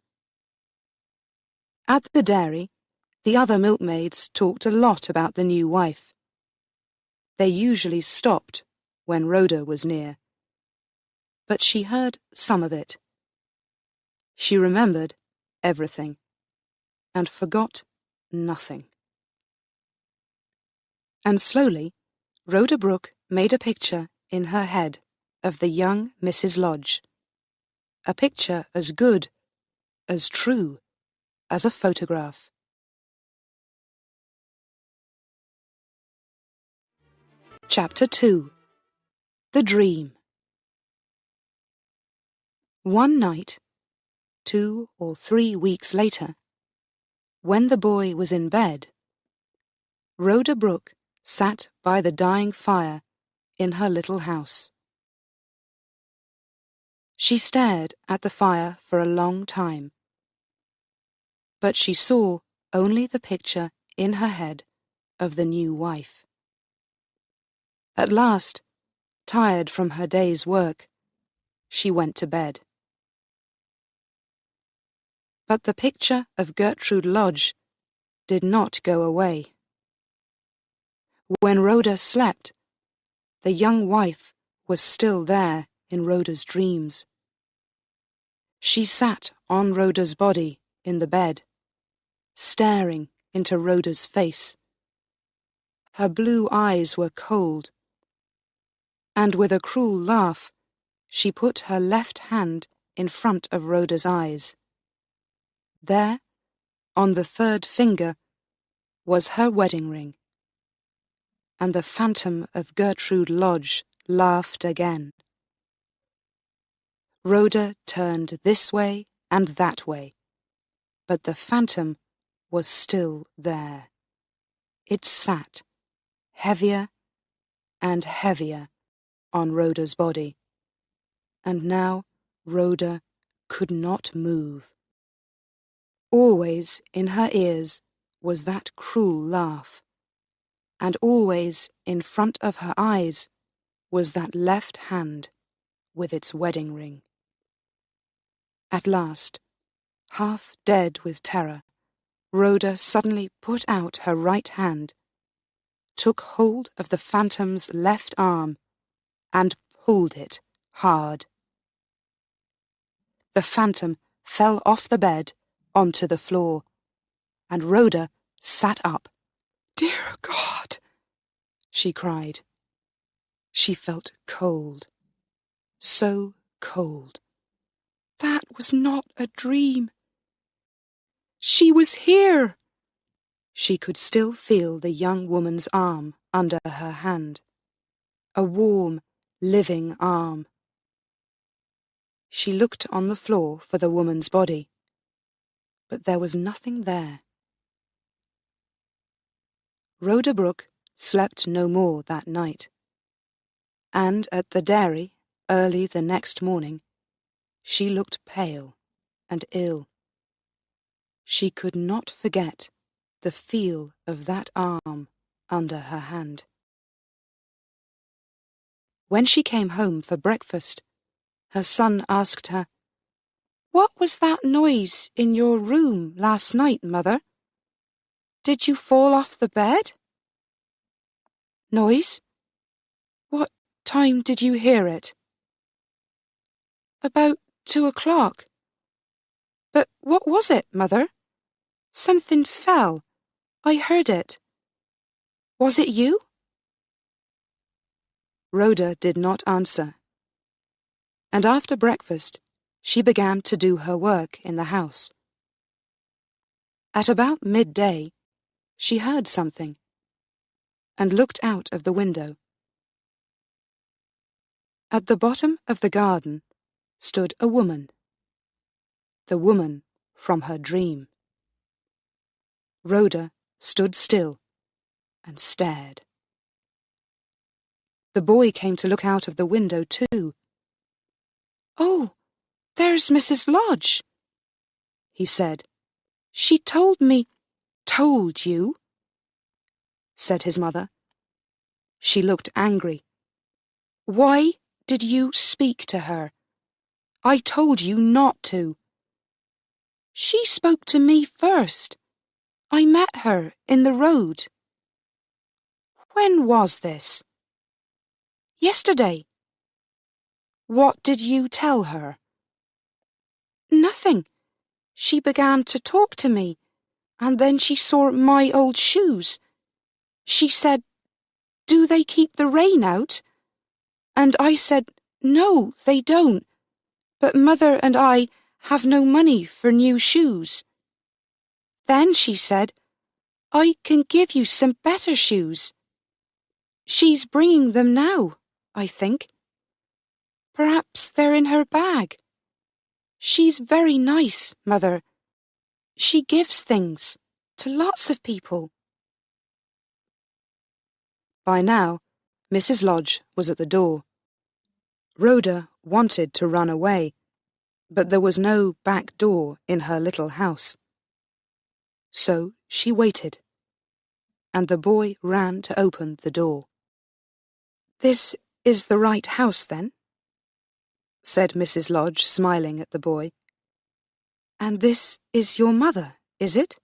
At the dairy, the other milkmaids talked a lot about the new wife. They usually stopped when Rhoda was near, but she heard some of it. She remembered everything, and forgot nothing. And slowly, Rhoda Brooke made a picture in her head of the young Mrs. Lodge, a picture as good, as true, as a photograph. Chapter 2. The Dream. One night, 2 or 3 weeks later, when the boy was in bed, Rhoda Brooke sat by the dying fire in her little house. She stared at the fire for a long time, but she saw only the picture in her head of the new wife. At last, Tired from her day's work, she went to bed. But the picture of Gertrude Lodge did not go away. When Rhoda slept, the young wife was still there in Rhoda's dreams. She sat on Rhoda's body in the bed, staring into Rhoda's face. Her blue eyes were cold, and with a cruel laugh, she put her left hand in front of Rhoda's eyes. There, on the third finger, was her wedding ring. And the phantom of Gertrude Lodge laughed again. Rhoda turned this way and that way, but the phantom was still there. It sat, heavier and heavier, on Rhoda's body, and now Rhoda could not move. Always in her ears was that cruel laugh, and always in front of her eyes was that left hand with its wedding ring. At last, half dead with terror, Rhoda suddenly put out her right hand, took hold of the phantom's left arm, and pulled it hard. The phantom fell off the bed onto the floor, and Rhoda sat up. "Dear God!" she cried. She felt cold, so cold. That was not a dream. She was here. She could still feel the young woman's arm under her hand, a warm, living arm. She looked on the floor for the woman's body, but there was nothing there. Rhoda Brooke slept no more that night, and at the dairy, early the next morning, she looked pale and ill. She could not forget the feel of that arm under her hand. When she came home for breakfast, her son asked her, "What was that noise in your room last night, Mother? Did you fall off the bed?" "Noise? What time did you hear it?" "About 2 o'clock. But what was it, Mother? Something fell. I heard it. Was it you?" Rhoda did not answer, and after breakfast she began to do her work in the house. At about midday, she heard something, and looked out of the window. At the bottom of the garden stood a woman, the woman from her dream. Rhoda stood still and stared. The boy came to look out of the window too. "Oh, there's Mrs. Lodge," he said. "She told me—" "Told you?" said his mother. She looked angry. "Why did you speak to her? I told you not to." "She spoke to me first. I met her in the road." "When was this?" "Yesterday." "What did you tell her?" "Nothing. She began to talk to me, and then she saw my old shoes. She said, 'Do they keep the rain out?' And I said, 'No, they don't. But Mother and I have no money for new shoes.' Then she said, 'I can give you some better shoes.' She's bringing them now, I think. Perhaps they're in her bag. She's very nice, Mother. She gives things to lots of people." By now, Mrs. Lodge was at the door. Rhoda wanted to run away, but there was no back door in her little house. So she waited, and the boy ran to open the door. "This is the right house, then?" said Mrs. Lodge, smiling at the boy. "And this is your mother, is it?"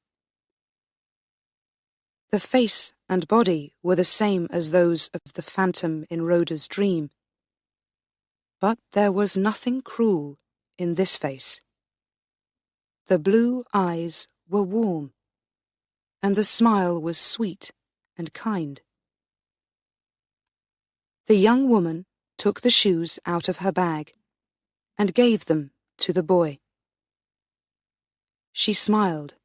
The face and body were the same as those of the phantom in Rhoda's dream. But there was nothing cruel in this face. The blue eyes were warm, and the smile was sweet and kind. The young woman took the shoes out of her bag and gave them to the boy. She smiled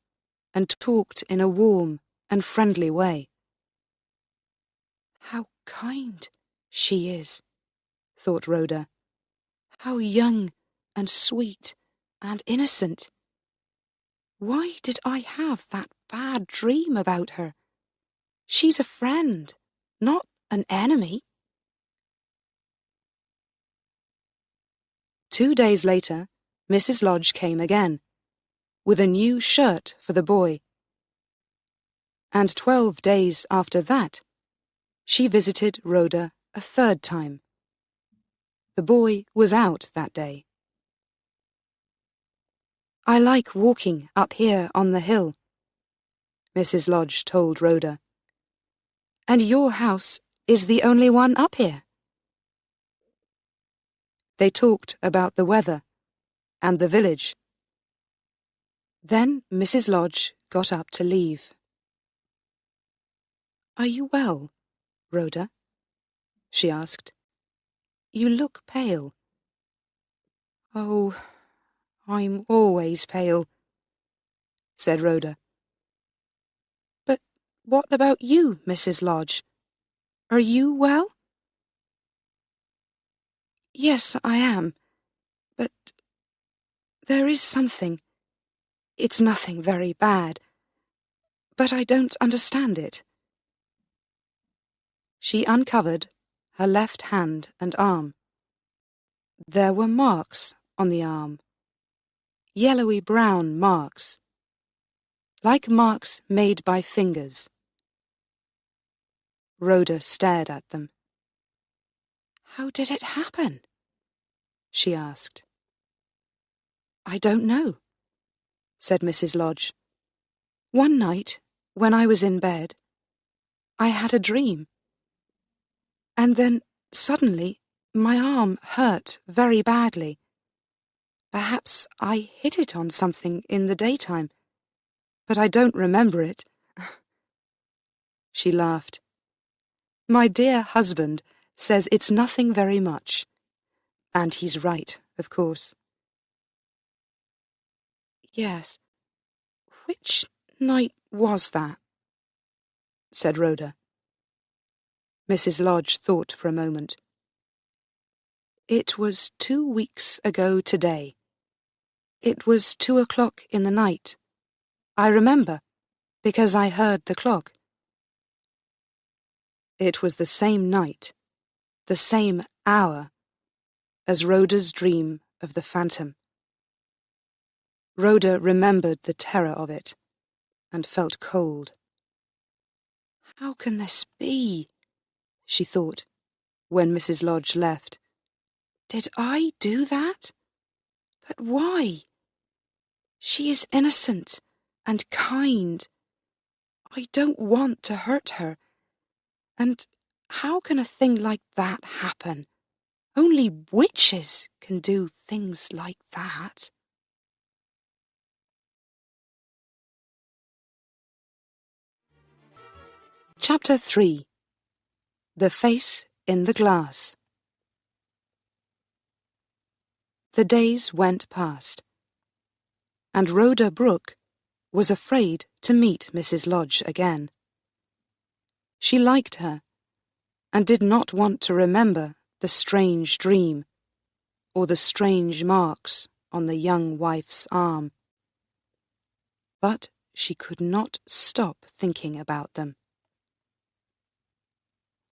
and talked in a warm and friendly way. "How kind she is," thought Rhoda. "How young and sweet and innocent. Why did I have that bad dream about her? She's a friend, not an enemy." 2 days later, Mrs. Lodge came again, with a new shirt for the boy. And 12 days after that, she visited Rhoda a third time. The boy was out that day. "I like walking up here on the hill," Mrs. Lodge told Rhoda. "And your house is the only one up here." They talked about the weather and the village. Then Mrs. Lodge got up to leave. "Are you well, Rhoda?" she asked. "You look pale." "Oh, I'm always pale," said Rhoda. "But what about you, Mrs. Lodge? Are you well?" "Yes, I am, but there is something. It's nothing very bad, but I don't understand it." She uncovered her left hand and arm. There were marks on the arm, yellowy-brown marks, like marks made by fingers. Rhoda stared at them. "How did it happen?" she asked. "I don't know," said Mrs. Lodge. "One night, when I was in bed, I had a dream. And then, suddenly, my arm hurt very badly. Perhaps I hit it on something in the daytime, but I don't remember it." She laughed. "My dear husband says it's nothing very much. And he's right, of course." "Yes. Which night was that?" said Rhoda. Mrs. Lodge thought for a moment. "It was 2 weeks ago today. It was 2 o'clock in the night. I remember, because I heard the clock." It was the same night, the same hour, as Rhoda's dream of the phantom. Rhoda remembered the terror of it, and felt cold. "How can this be?" she thought, when Mrs. Lodge left. "Did I do that? But why? She is innocent and kind. I don't want to hurt her. And how can a thing like that happen? Only witches can do things like that." Chapter 3. The Face in the Glass. The days went past, and Rhoda Brooke was afraid to meet Mrs. Lodge again. She liked her, and did not want to remember the strange dream, or the strange marks on the young wife's arm. But she could not stop thinking about them.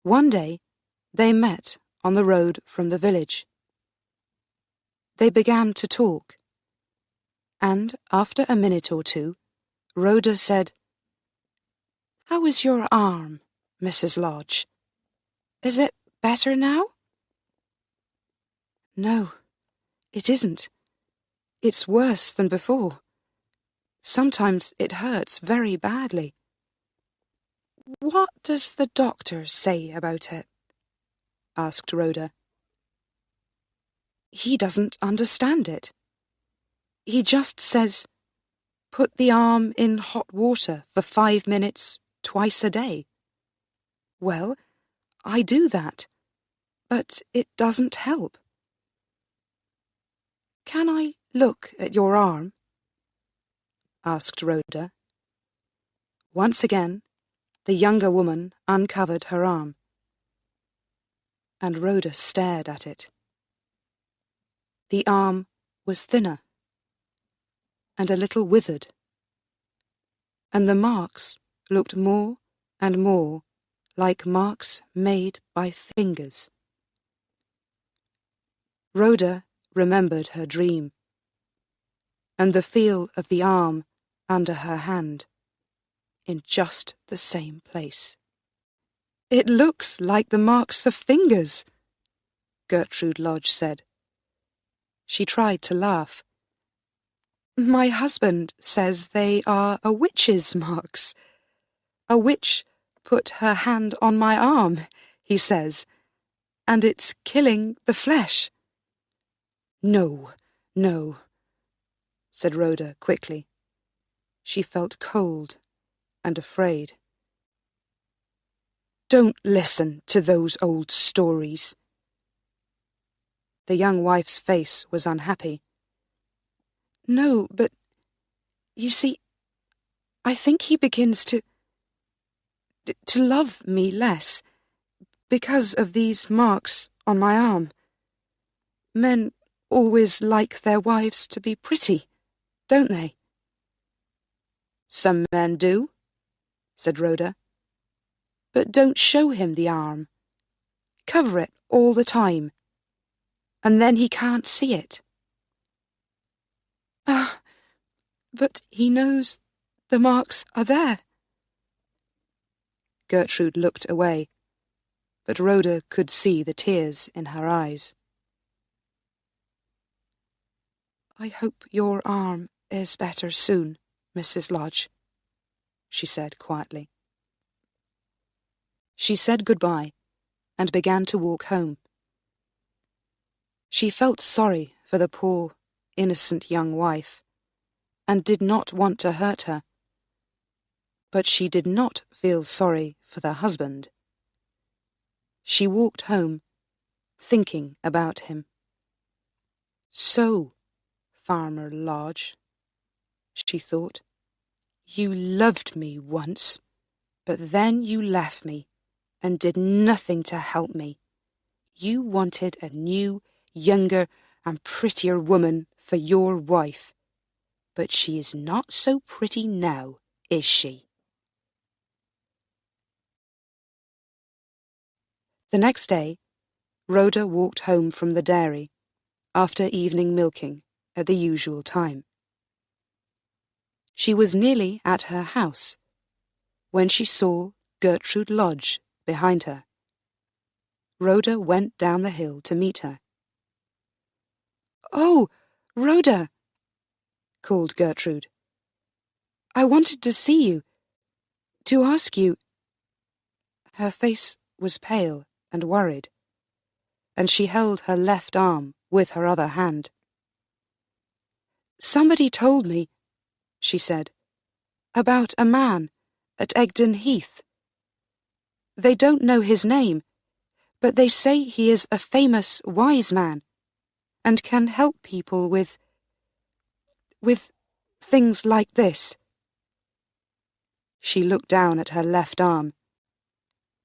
One day they met on the road from the village. They began to talk, and after a minute or two, Rhoda said, "How is your arm, Mrs. Lodge? Is it better now?" No, it isn't. It's worse than before. Sometimes it hurts very badly. What does the doctor say about it? Asked Rhoda. He doesn't understand it. He just says, put the arm in hot water for 5 minutes twice a day. Well, I do that, but it doesn't help. Can I look at your arm? Asked Rhoda. Once again, the younger woman uncovered her arm, and Rhoda stared at it. The arm was thinner and a little withered, and the marks looked more and more like marks made by fingers. Rhoda remembered her dream, and the feel of the arm under her hand, in just the same place. It looks like the marks of fingers, Gertrude Lodge said. She tried to laugh. My husband says they are a witch's marks. A witch put her hand on my arm, he says, and it's killing the flesh. No, no, said Rhoda quickly. She felt cold and afraid. Don't listen to those old stories. The young wife's face was unhappy. No, but, you see, I think he begins to love me less because of these marks on my arm. Men always like their wives to be pretty, don't they? Some men do, said Rhoda. But don't show him the arm. Cover it all the time, and then he can't see it. Ah, but he knows the marks are there. Gertrude looked away, but Rhoda could see the tears in her eyes. I hope your arm is better soon, Mrs. Lodge, she said quietly. She said goodbye and began to walk home. She felt sorry for the poor, innocent young wife, and did not want to hurt her. But she did not feel sorry for the husband. She walked home, thinking about him. So, Farmer Lodge, she thought, you loved me once, but then you left me and did nothing to help me. You wanted a new, younger and prettier woman for your wife, but she is not so pretty now, is she? The next day, Rhoda walked home from the dairy after evening milking at the usual time. She was nearly at her house when she saw Gertrude Lodge behind her. Rhoda went down the hill to meet her. Oh, Rhoda, called Gertrude. I wanted to see you, to ask you. Her face was pale and worried, and she held her left arm with her other hand. Somebody told me, she said, about a man at Egdon Heath. They don't know his name, but they say he is a famous wise man and can help people with things like this. She looked down at her left arm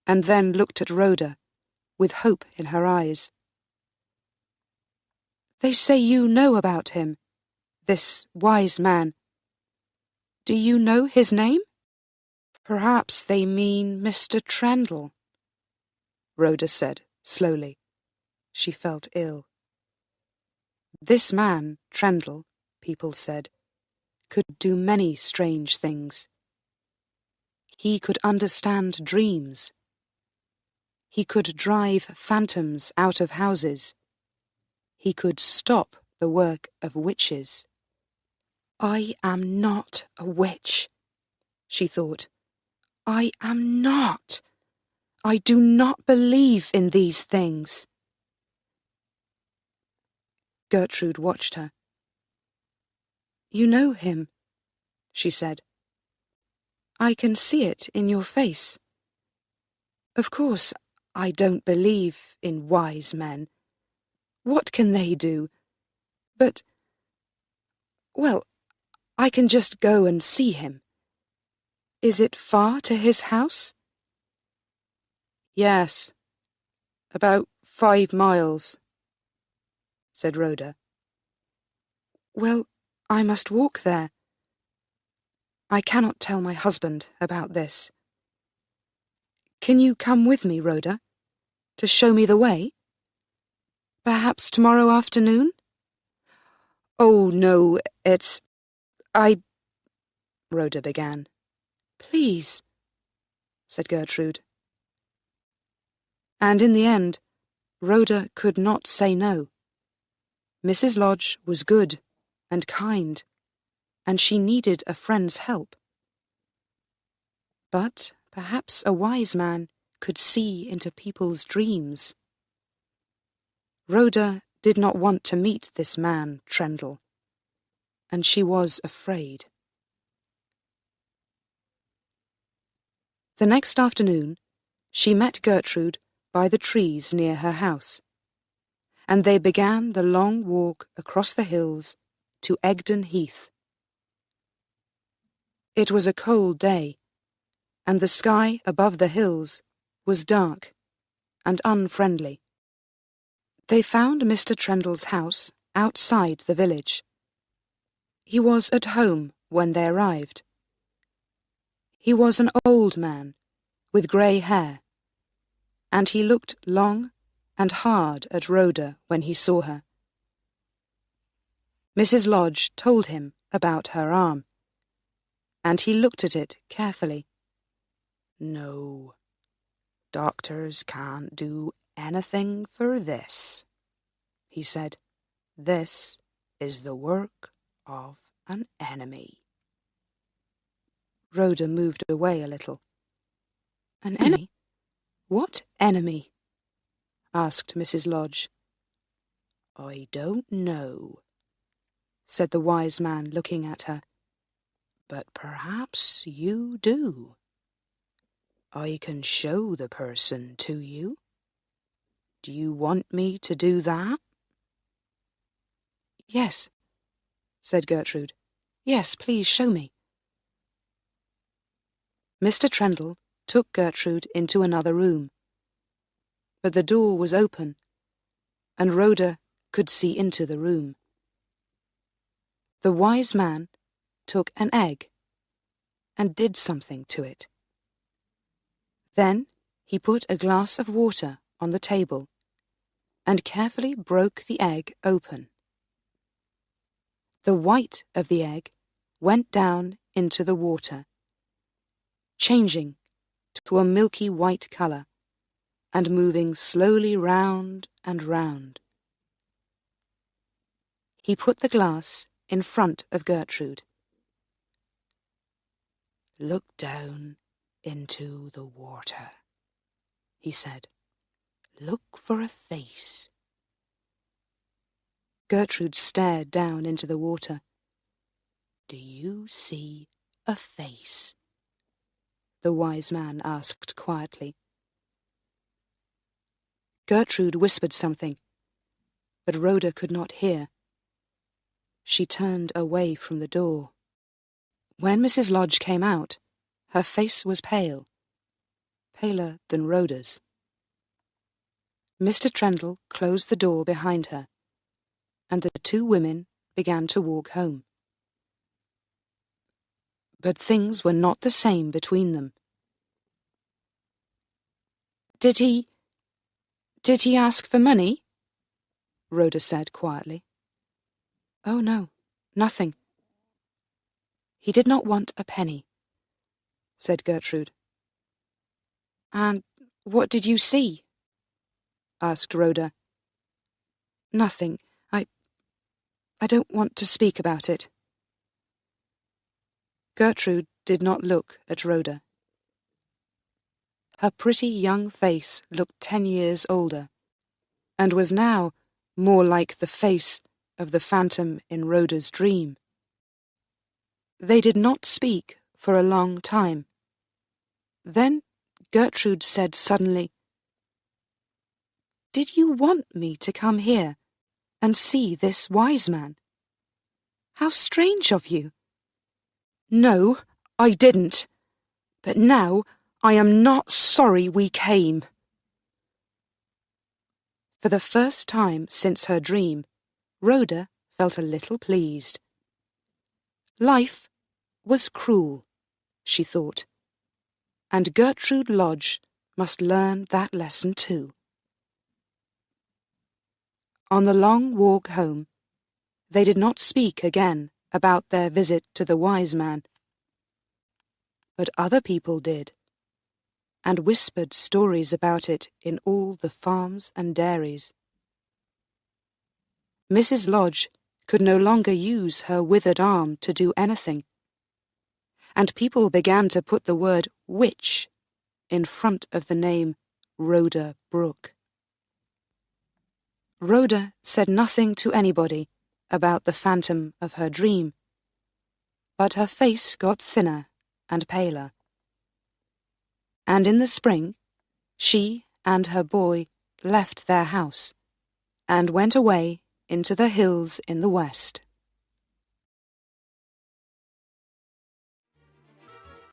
and then looked at Rhoda with hope in her eyes. They say you know about him, this wise man. Do you know his name? Perhaps they mean Mr. Trendle, Rhoda said slowly. She felt ill. This man, Trendle, people said, could do many strange things. He could understand dreams. He could drive phantoms out of houses. he could stop the work of witches. "I am not a witch," she thought. "I am not. I do not believe in these things." Gertrude watched her. "You know him," she said. "I can see it in your face. Of course, I don't believe in wise men. What can they do? But, well, I can just go and see him. Is it far to his house?" "Yes, about 5 miles," said Rhoda. "Well, I must walk there. I cannot tell my husband about this. Can you come with me, Rhoda, to show me the way? Perhaps tomorrow afternoon?" "Oh, no, Rhoda began. "Please," said Gertrude. And in the end, Rhoda could not say no. Mrs. Lodge was good and kind, and she needed a friend's help. But perhaps a wise man could see into people's dreams. Rhoda did not want to meet this man, Trendle, and she was afraid. The next afternoon, she met Gertrude by the trees near her house, and they began the long walk across the hills to Egdon Heath. It was a cold day, and the sky above the hills was dark and unfriendly. They found Mr. Trendle's house outside the village. He was at home when they arrived. He was an old man with grey hair, and he looked long and hard at Rhoda when he saw her. Mrs. Lodge told him about her arm, and he looked at it carefully. "No, doctors can't do anything for this," he said. "This is the work of an enemy." Rhoda moved away a little. "An enemy? What enemy?" asked Mrs. Lodge. "I don't know," said the wise man, looking at her. "But perhaps you do. I can show the person to you. Do you want me to do that?" "Yes," said Gertrude. "Yes, please show me." Mr. Trendle took Gertrude into another room, but the door was open, and Rhoda could see into the room. The wise man took an egg and did something to it. Then he put a glass of water on the table and carefully broke the egg open. The white of the egg went down into the water, changing to a milky white colour and moving slowly round and round. He put the glass in front of Gertrude. "Look down into the water," he said. "Look for a face." Gertrude stared down into the water. "Do you see a face?" the wise man asked quietly. Gertrude whispered something, but Rhoda could not hear. She turned away from the door. When Mrs. Lodge came out, her face was pale, paler than Rhoda's. Mr. Trendle closed the door behind her, and the two women began to walk home. But things were not the same between them. Did he ask for money?" Rhoda said quietly. "Oh, no, nothing. He did not want a penny," said Gertrude. "And what did you see?" asked Rhoda. "Nothing. I don't want to speak about it. Gertrude did not look at Rhoda. Her pretty young face looked 10 years older, and was now more like the face of the phantom in Rhoda's dream. They did not speak for a long time. Then Gertrude said suddenly, "Did you want me to come here and see this wise man? How strange of you." "No, I didn't. But now I am not sorry we came." For the first time since her dream, Rhoda felt a little pleased. Life was cruel, she thought, and Gertrude Lodge must learn that lesson too. On the long walk home, they did not speak again about their visit to the wise man. But other people did, and whispered stories about it in all the farms and dairies. Mrs. Lodge could no longer use her withered arm to do anything, and people began to put the word witch in front of the name Rhoda Brooke. Rhoda said nothing to anybody about the phantom of her dream, but her face got thinner and paler. And in the spring, she and her boy left their house and went away into the hills in the west.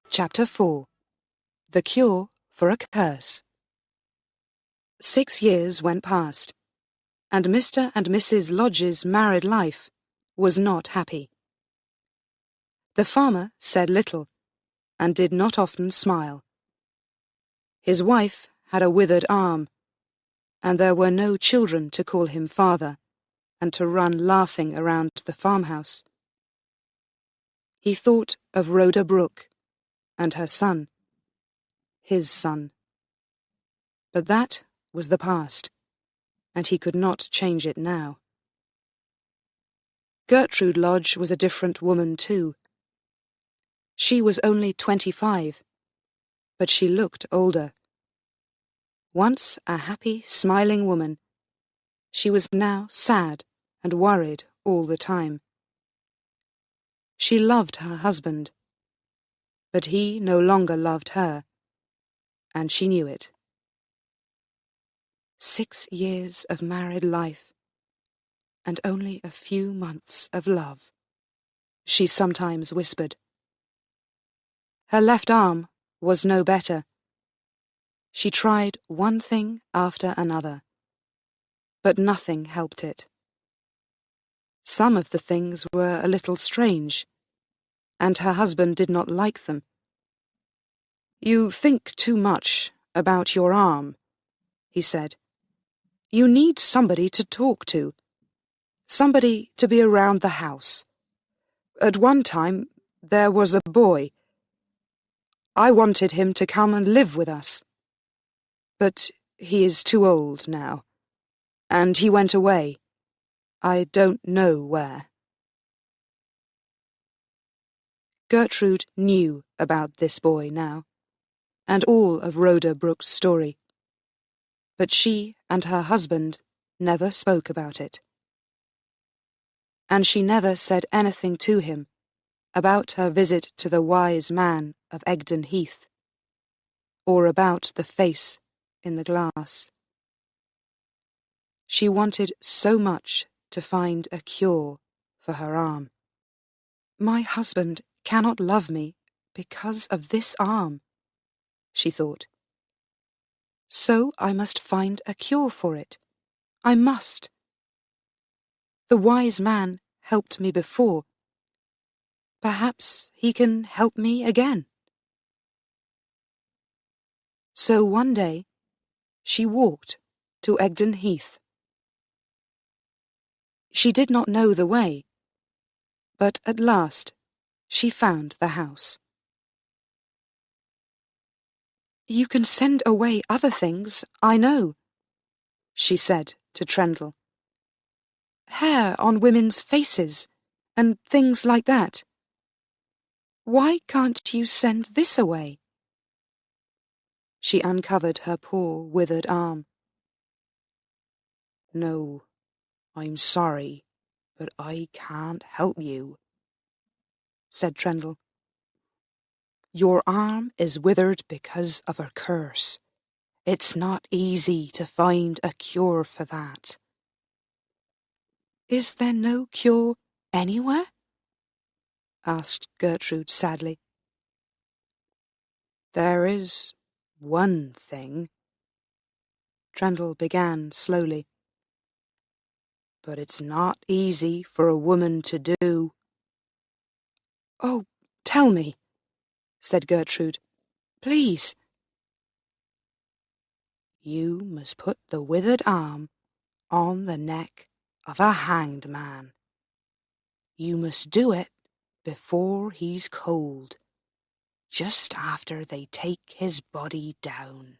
Chapter 4. The Cure for a Curse. 6 years went past, and Mr. and Mrs. Lodge's married life was not happy. The farmer said little, and did not often smile. His wife had a withered arm, and there were no children to call him father, and to run laughing around the farmhouse. He thought of Rhoda Brooke, and her son, his son. But that was the past, and he could not change it now. Gertrude Lodge was a different woman too. She was only 25, but she looked older. Once a happy, smiling woman, she was now sad and worried all the time. She loved her husband, but he no longer loved her, and she knew it. 6 years of married life, and only a few months of love, she sometimes whispered. Her left arm was no better. She tried one thing after another, but nothing helped it. Some of the things were a little strange, and her husband did not like them. "You think too much about your arm," he said. "You need somebody to talk to, somebody to be around the house. At one time there was a boy. I wanted him to come and live with us. But he is too old now, and he went away. I don't know where." Gertrude knew about this boy now, and all of Rhoda Brooke's story, but she and her husband never spoke about it. And she never said anything to him about her visit to the wise man of Egdon Heath, or about the face in the glass. She wanted so much to find a cure for her arm. "My husband cannot love me because of this arm," she thought. "So I must find a cure for it. I must. The wise man helped me before. Perhaps he can help me again." So one day she walked to Egdon Heath. She did not know the way, but at last she found the house. "You can send away other things, I know," she said to Trendle. hair on women's faces and things like that. Why can't you send this away?" She uncovered her poor, withered arm. "No, I'm sorry, but I can't help you," said Trendle. "Your arm is withered because of a curse. It's not easy to find a cure for that." "Is there no cure anywhere?" asked Gertrude sadly. "There is one thing," Trendle began slowly, "but it's not easy for a woman to do." "Oh, tell me," said Gertrude. "Please." "You must put the withered arm on the neck of a hanged man. You must do it before he's cold, just after they take his body down."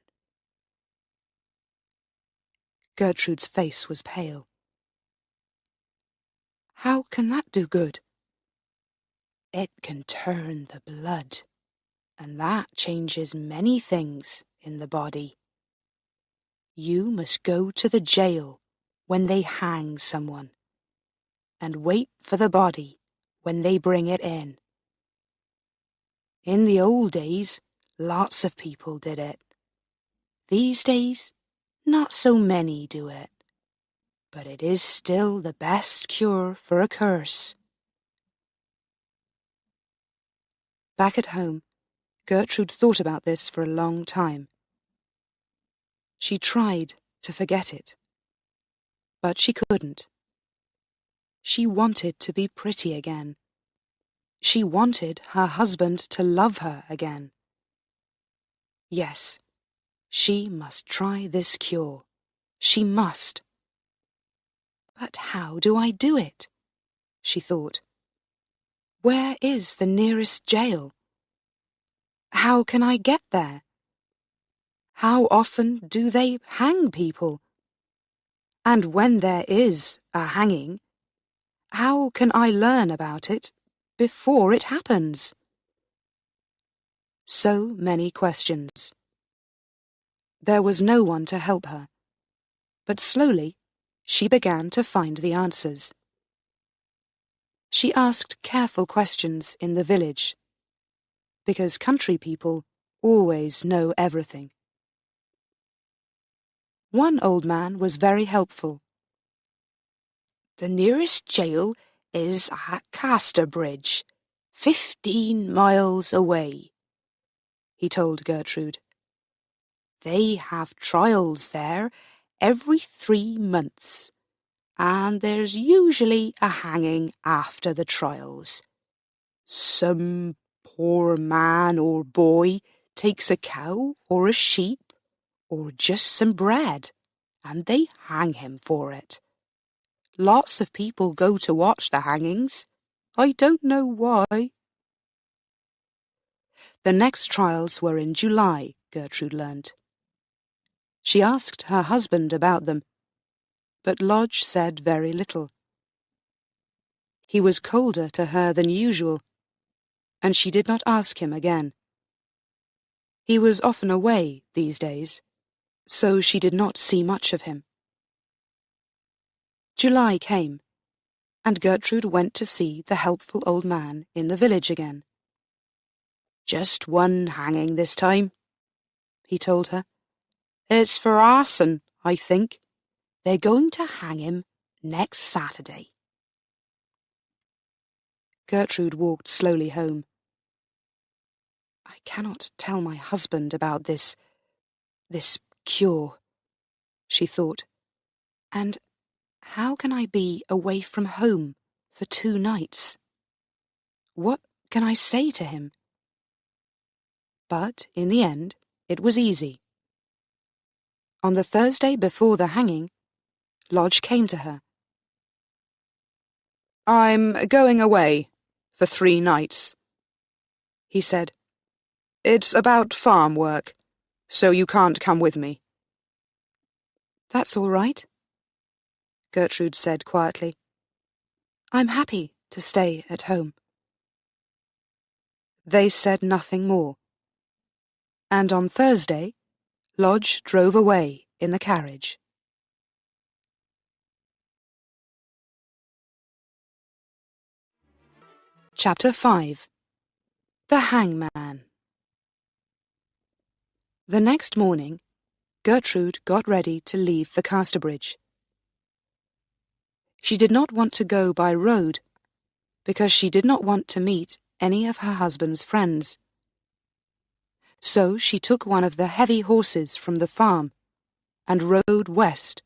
Gertrude's face was pale. "How can that do good?" "It can turn the blood, and that changes many things in the body. You must go to the jail when they hang someone, and wait for the body when they bring it in. In the old days, lots of people did it. These days, not so many do it. But it is still the best cure for a curse." Back at home, Gertrude thought about this for a long time. She tried to forget it, but she couldn't. She wanted to be pretty again. She wanted her husband to love her again. Yes, she must try this cure. She must. "But how do I do it?" she thought. "Where is the nearest jail? How can I get there? How often do they hang people? And when there is a hanging, how can I learn about it before it happens?" So many questions. There was no one to help her, but slowly she began to find the answers. She asked careful questions in the village, because country people always know everything. One old man was very helpful. "The nearest jail is at Casterbridge, 15 miles away," he told Gertrude. "They have trials there every 3 months, and there's usually a hanging after the trials. Some poor man or boy takes a cow or a sheep or just some bread, and they hang him for it. Lots of people go to watch the hangings. I don't know why." The next trials were in July, Gertrude learned. She asked her husband about them, but Lodge said very little. He was colder to her than usual, and she did not ask him again. He was often away these days, so she did not see much of him. July came, and Gertrude went to see the helpful old man in the village again. "Just one hanging this time," he told her. "It's for arson, I think. They're going to hang him next Saturday." Gertrude walked slowly home. "I cannot tell my husband about this cure," she thought. "And how can I be away from home for 2 nights? What can I say to him?" But in the end, it was easy. On the Thursday before the hanging, Lodge came to her. "I'm going away for 3 nights," he said. "It's about farm work, so you can't come with me." "That's all right." Gertrude said quietly. I'm happy to stay at home. They said nothing more, and on Thursday, Lodge drove away in the carriage. Chapter 5. The Hangman. The next morning, Gertrude got ready to leave for Casterbridge. She did not want to go by road, because she did not want to meet any of her husband's friends. So she took one of the heavy horses from the farm and rode west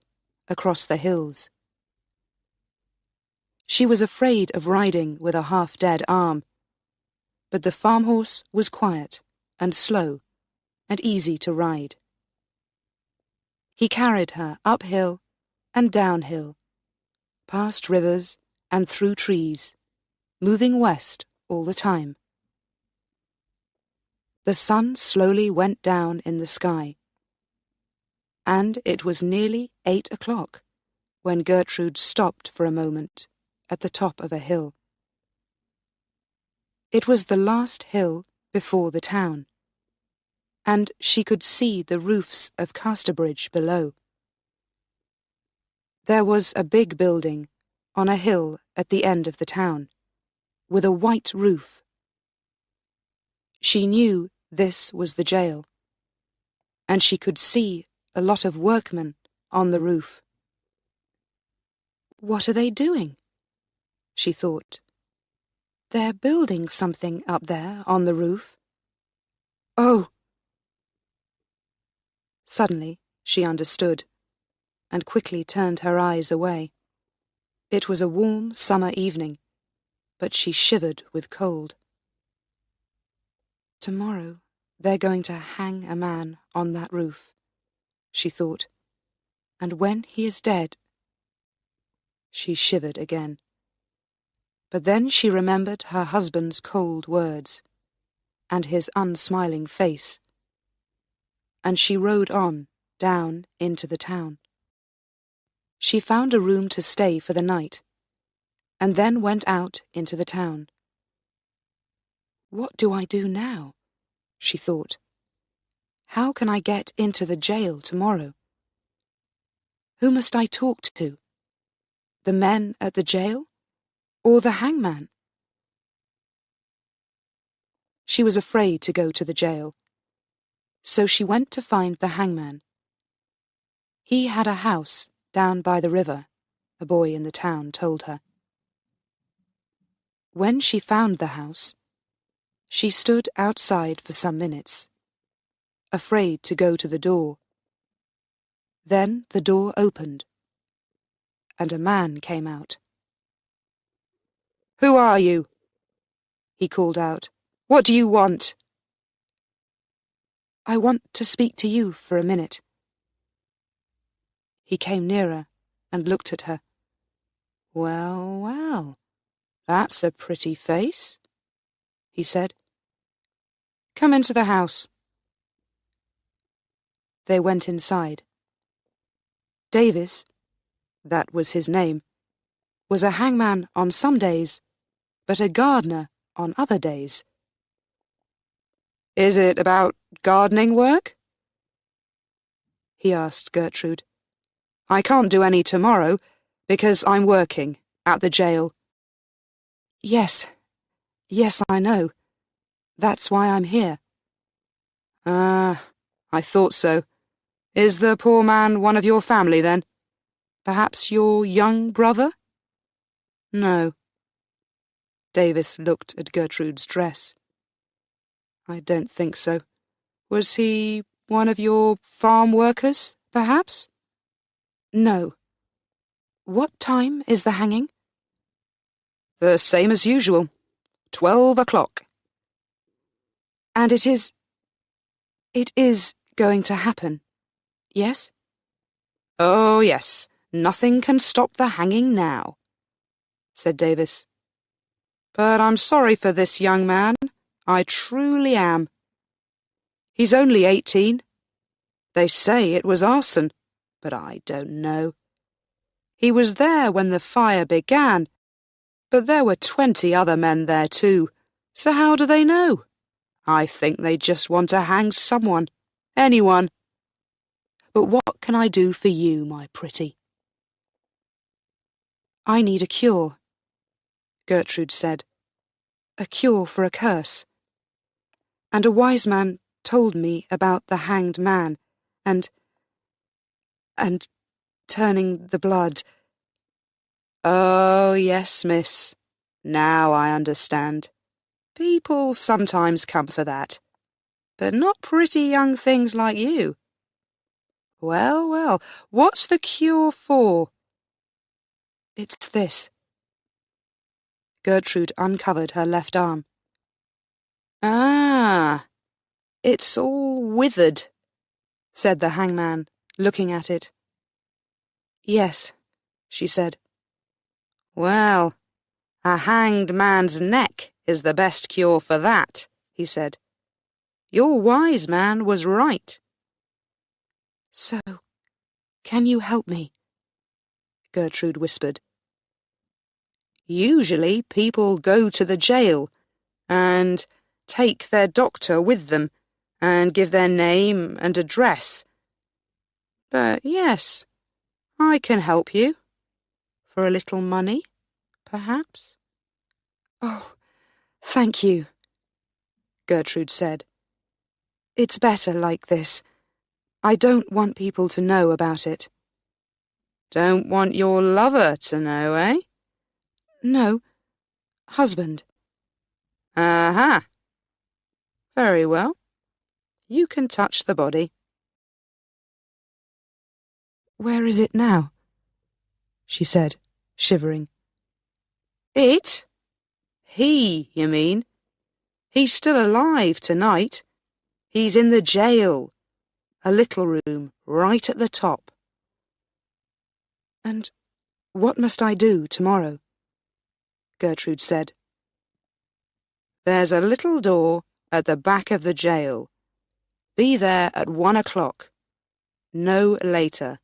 across the hills. She was afraid of riding with a half-dead arm, but the farm horse was quiet and slow and easy to ride. He carried her uphill and downhill, past rivers and through trees, moving west all the time. The sun slowly went down in the sky, and it was nearly 8 o'clock when Gertrude stopped for a moment at the top of a hill. It was the last hill before the town, and she could see the roofs of Casterbridge below. There was a big building on a hill at the end of the town, with a white roof. She knew this was the jail, and she could see a lot of workmen on the roof. What are they doing? She thought. They're building something up there on the roof. Oh! Suddenly she understood, and quickly turned her eyes away. It was a warm summer evening, but she shivered with cold. Tomorrow they're going to hang a man on that roof, she thought, and when he is dead... She shivered again. But then she remembered her husband's cold words, and his unsmiling face, and she rode on, down into the town. She found a room to stay for the night, and then went out into the town. What do I do now? She thought. How can I get into the jail tomorrow? Who must I talk to? The men at the jail, or the hangman? She was afraid to go to the jail, so she went to find the hangman. He had a house down by the river, a boy in the town told her. When she found the house, she stood outside for some minutes, afraid to go to the door. Then the door opened, and a man came out. "Who are you?" he called out. "What do you want?" "I want to speak to you for a minute." He came nearer and looked at her. "Well, well, that's a pretty face," he said. "Come into the house." They went inside. Davis, that was his name, was a hangman on some days, but a gardener on other days. "Is it about gardening work?" he asked Gertrude. "I can't do any tomorrow, because I'm working at the jail." Yes, I know. That's why I'm here." "Ah, I thought so. Is the poor man one of your family, then? Perhaps your young brother?" "No." Davis looked at Gertrude's dress. "I don't think so. Was he one of your farm workers, perhaps?" "No. What time is the hanging?" "The same as usual. 12 o'clock. "And it is going to happen, yes?" "Oh, yes. Nothing can stop the hanging now," said Davis. "But I'm sorry for this young man. I truly am. He's only 18. They say it was arson, but I don't know. He was there when the fire began, but there were 20 other men there too, so how do they know? I think they just want to hang someone, anyone. But what can I do for you, my pretty? I need a cure, Gertrude said. A cure for a curse. And a wise man told me about the hanged man and turning the blood. Oh, yes, miss. Now I understand. People sometimes come for that, but not pretty young things like you. Well, well, what's the cure for? It's this. Gertrude uncovered her left arm. Ah, it's all withered, said the hangman, looking at it. Yes, she said. Well, a hanged man's neck is the best cure for that, he said. Your wise man was right. So, can you help me? Gertrude whispered. Usually people go to the jail and take their doctor with them and give their name and address. But yes, I can help you. For a little money, perhaps? Oh, thank you, Gertrude said. It's better like this. I don't want people to know about it. Don't want your lover to know, eh? No, husband. Aha. Very well. You can touch the body. Where is it now? She said, shivering. It? He, you mean? He's still alive tonight. He's in the jail. A little room right at the top. And what must I do tomorrow? Gertrude said. There's a little door at the back of the jail. Be there at 1 o'clock. No later.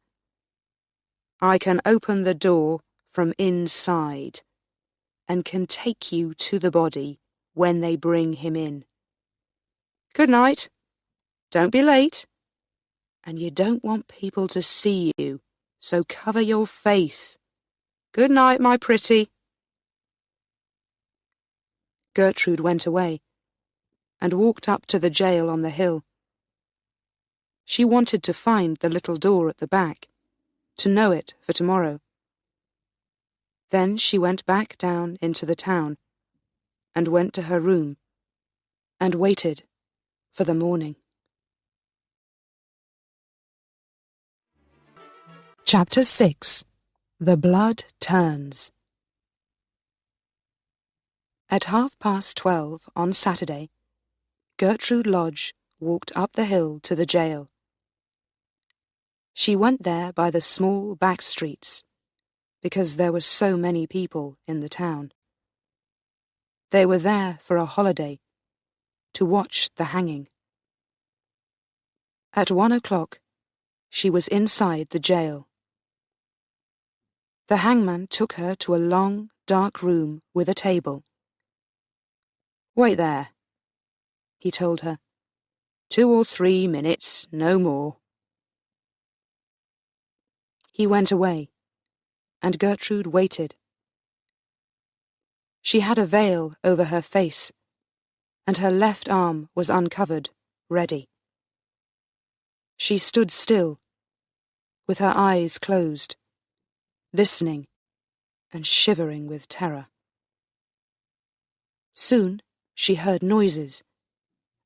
I can open the door from inside and can take you to the body when they bring him in. Good night. Don't be late. And you don't want people to see you, so cover your face. Good night, my pretty. Gertrude went away and walked up to the jail on the hill. She wanted to find the little door at the back, to know it for tomorrow. Then she went back down into the town and went to her room and waited for the morning. Chapter 6. The Blood Turns. At 12:30 on Saturday, Gertrude Lodge walked up the hill to the jail. She went there by the small back streets, because there were so many people in the town. They were there for a holiday, to watch the hanging. At 1 o'clock, she was inside the jail. The hangman took her to a long, dark room with a table. Wait there, he told her. 2 or 3 minutes, no more. He went away, and Gertrude waited. She had a veil over her face, and her left arm was uncovered, ready. She stood still, with her eyes closed, listening and shivering with terror. Soon she heard noises,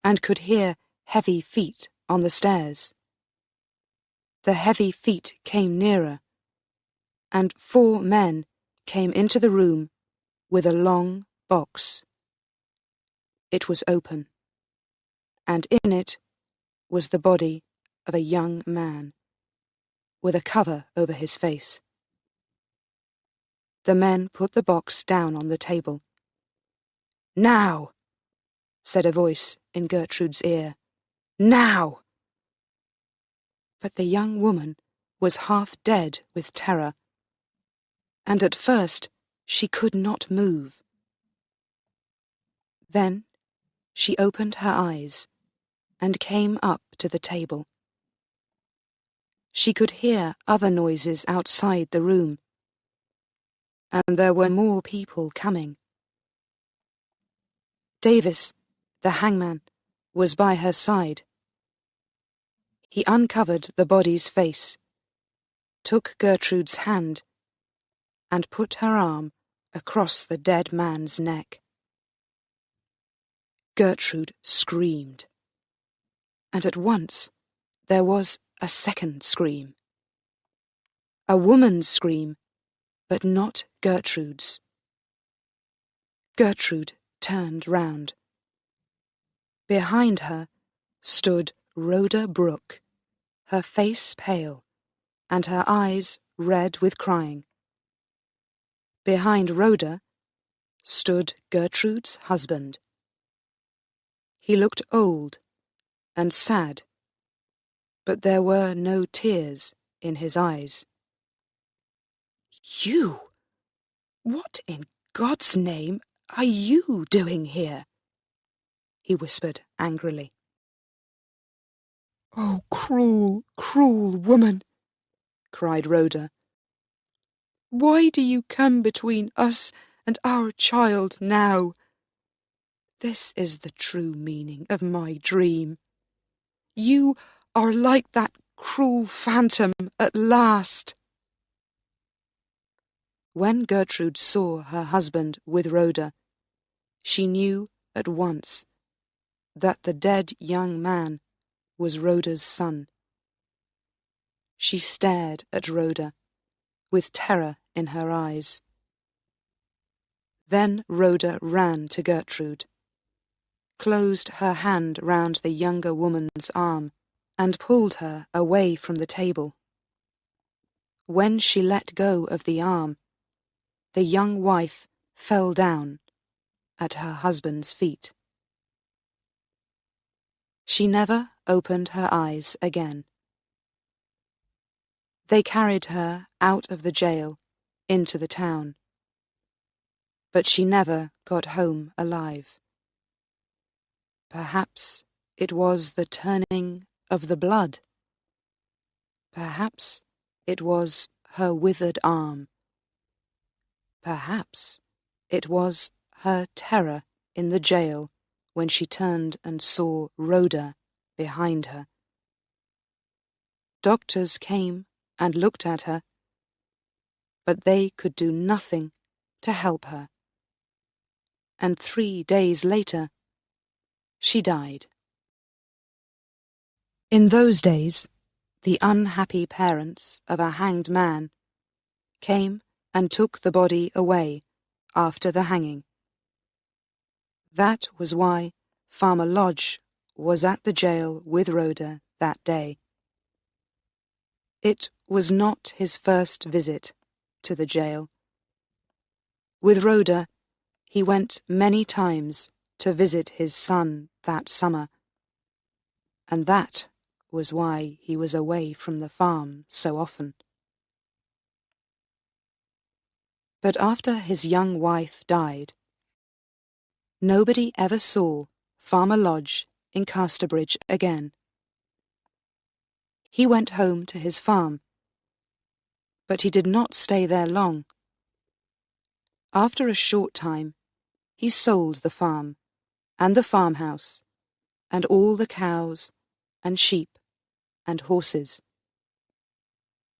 and could hear heavy feet on the stairs. The heavy feet came nearer, and 4 men came into the room with a long box. It was open, and in it was the body of a young man, with a cover over his face. The men put the box down on the table. Now, said a voice in Gertrude's ear. Now! But the young woman was half dead with terror, and at first she could not move. Then she opened her eyes and came up to the table. She could hear other noises outside the room, and there were more people coming. Davis, the hangman, was by her side. He uncovered the body's face, took Gertrude's hand, and put her arm across the dead man's neck. Gertrude screamed, and at once there was a second scream. A woman's scream, but not Gertrude's. Gertrude turned round. Behind her stood Rhoda Brooke, her face pale and her eyes red with crying. Behind Rhoda stood Gertrude's husband. He looked old and sad, but there were no tears in his eyes. "You! What in God's name are you doing here?" he whispered angrily. "Oh, cruel, cruel woman!" cried Rhoda. "Why do you come between us and our child now? This is the true meaning of my dream. You are like that cruel phantom at last." When Gertrude saw her husband with Rhoda, she knew at once that the dead young man was Rhoda's son. She stared at Rhoda with terror in her eyes. Then Rhoda ran to Gertrude, closed her hand round the younger woman's arm, and pulled her away from the table. When she let go of the arm, the young wife fell down at her husband's feet. She never opened her eyes again. They carried her out of the jail into the town, but she never got home alive. Perhaps it was the turning of the blood. Perhaps it was her withered arm. Perhaps it was her terror in the jail when she turned and saw Rhoda behind her. Doctors came and looked at her, but they could do nothing to help her. And 3 days later, she died. In those days, the unhappy parents of a hanged man came and took the body away after the hanging. That was why Farmer Lodge was at the jail with Rhoda that day. It was not his first visit to the jail. With Rhoda, he went many times to visit his son that summer, and that was why he was away from the farm so often. But after his young wife died, nobody ever saw Farmer Lodge in Casterbridge again. He went home to his farm, but he did not stay there long. After a short time, he sold the farm and the farmhouse and all the cows and sheep and horses.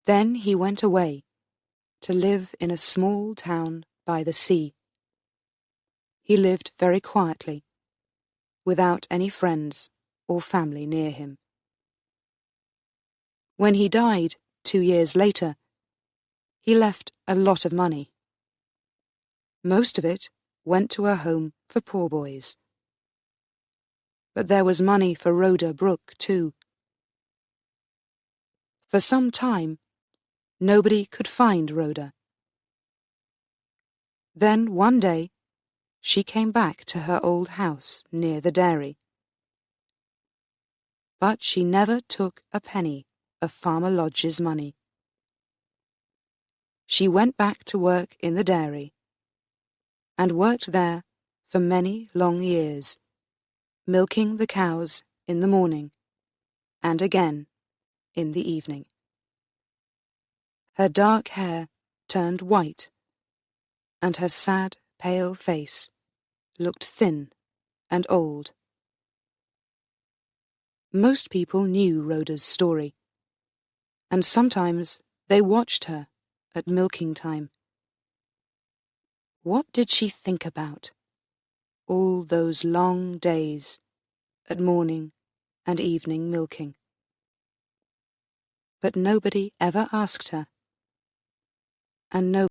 Then he went away to live in a small town by the sea. He lived very quietly, without any friends or family near him. When he died 2 years later, he left a lot of money. Most of it went to a home for poor boys. But there was money for Rhoda Brooke too. For some time, nobody could find Rhoda. Then one day, she came back to her old house near the dairy. But she never took a penny of Farmer Lodge's money. she went back to work in the dairy, and worked there for many long years, milking the cows in the morning, and again in the evening. Her dark hair turned white, and her sad, pale face looked thin and old. Most people knew Rhoda's story, and sometimes they watched her at milking time. What did she think about all those long days at morning and evening milking? But nobody ever asked her, and nobody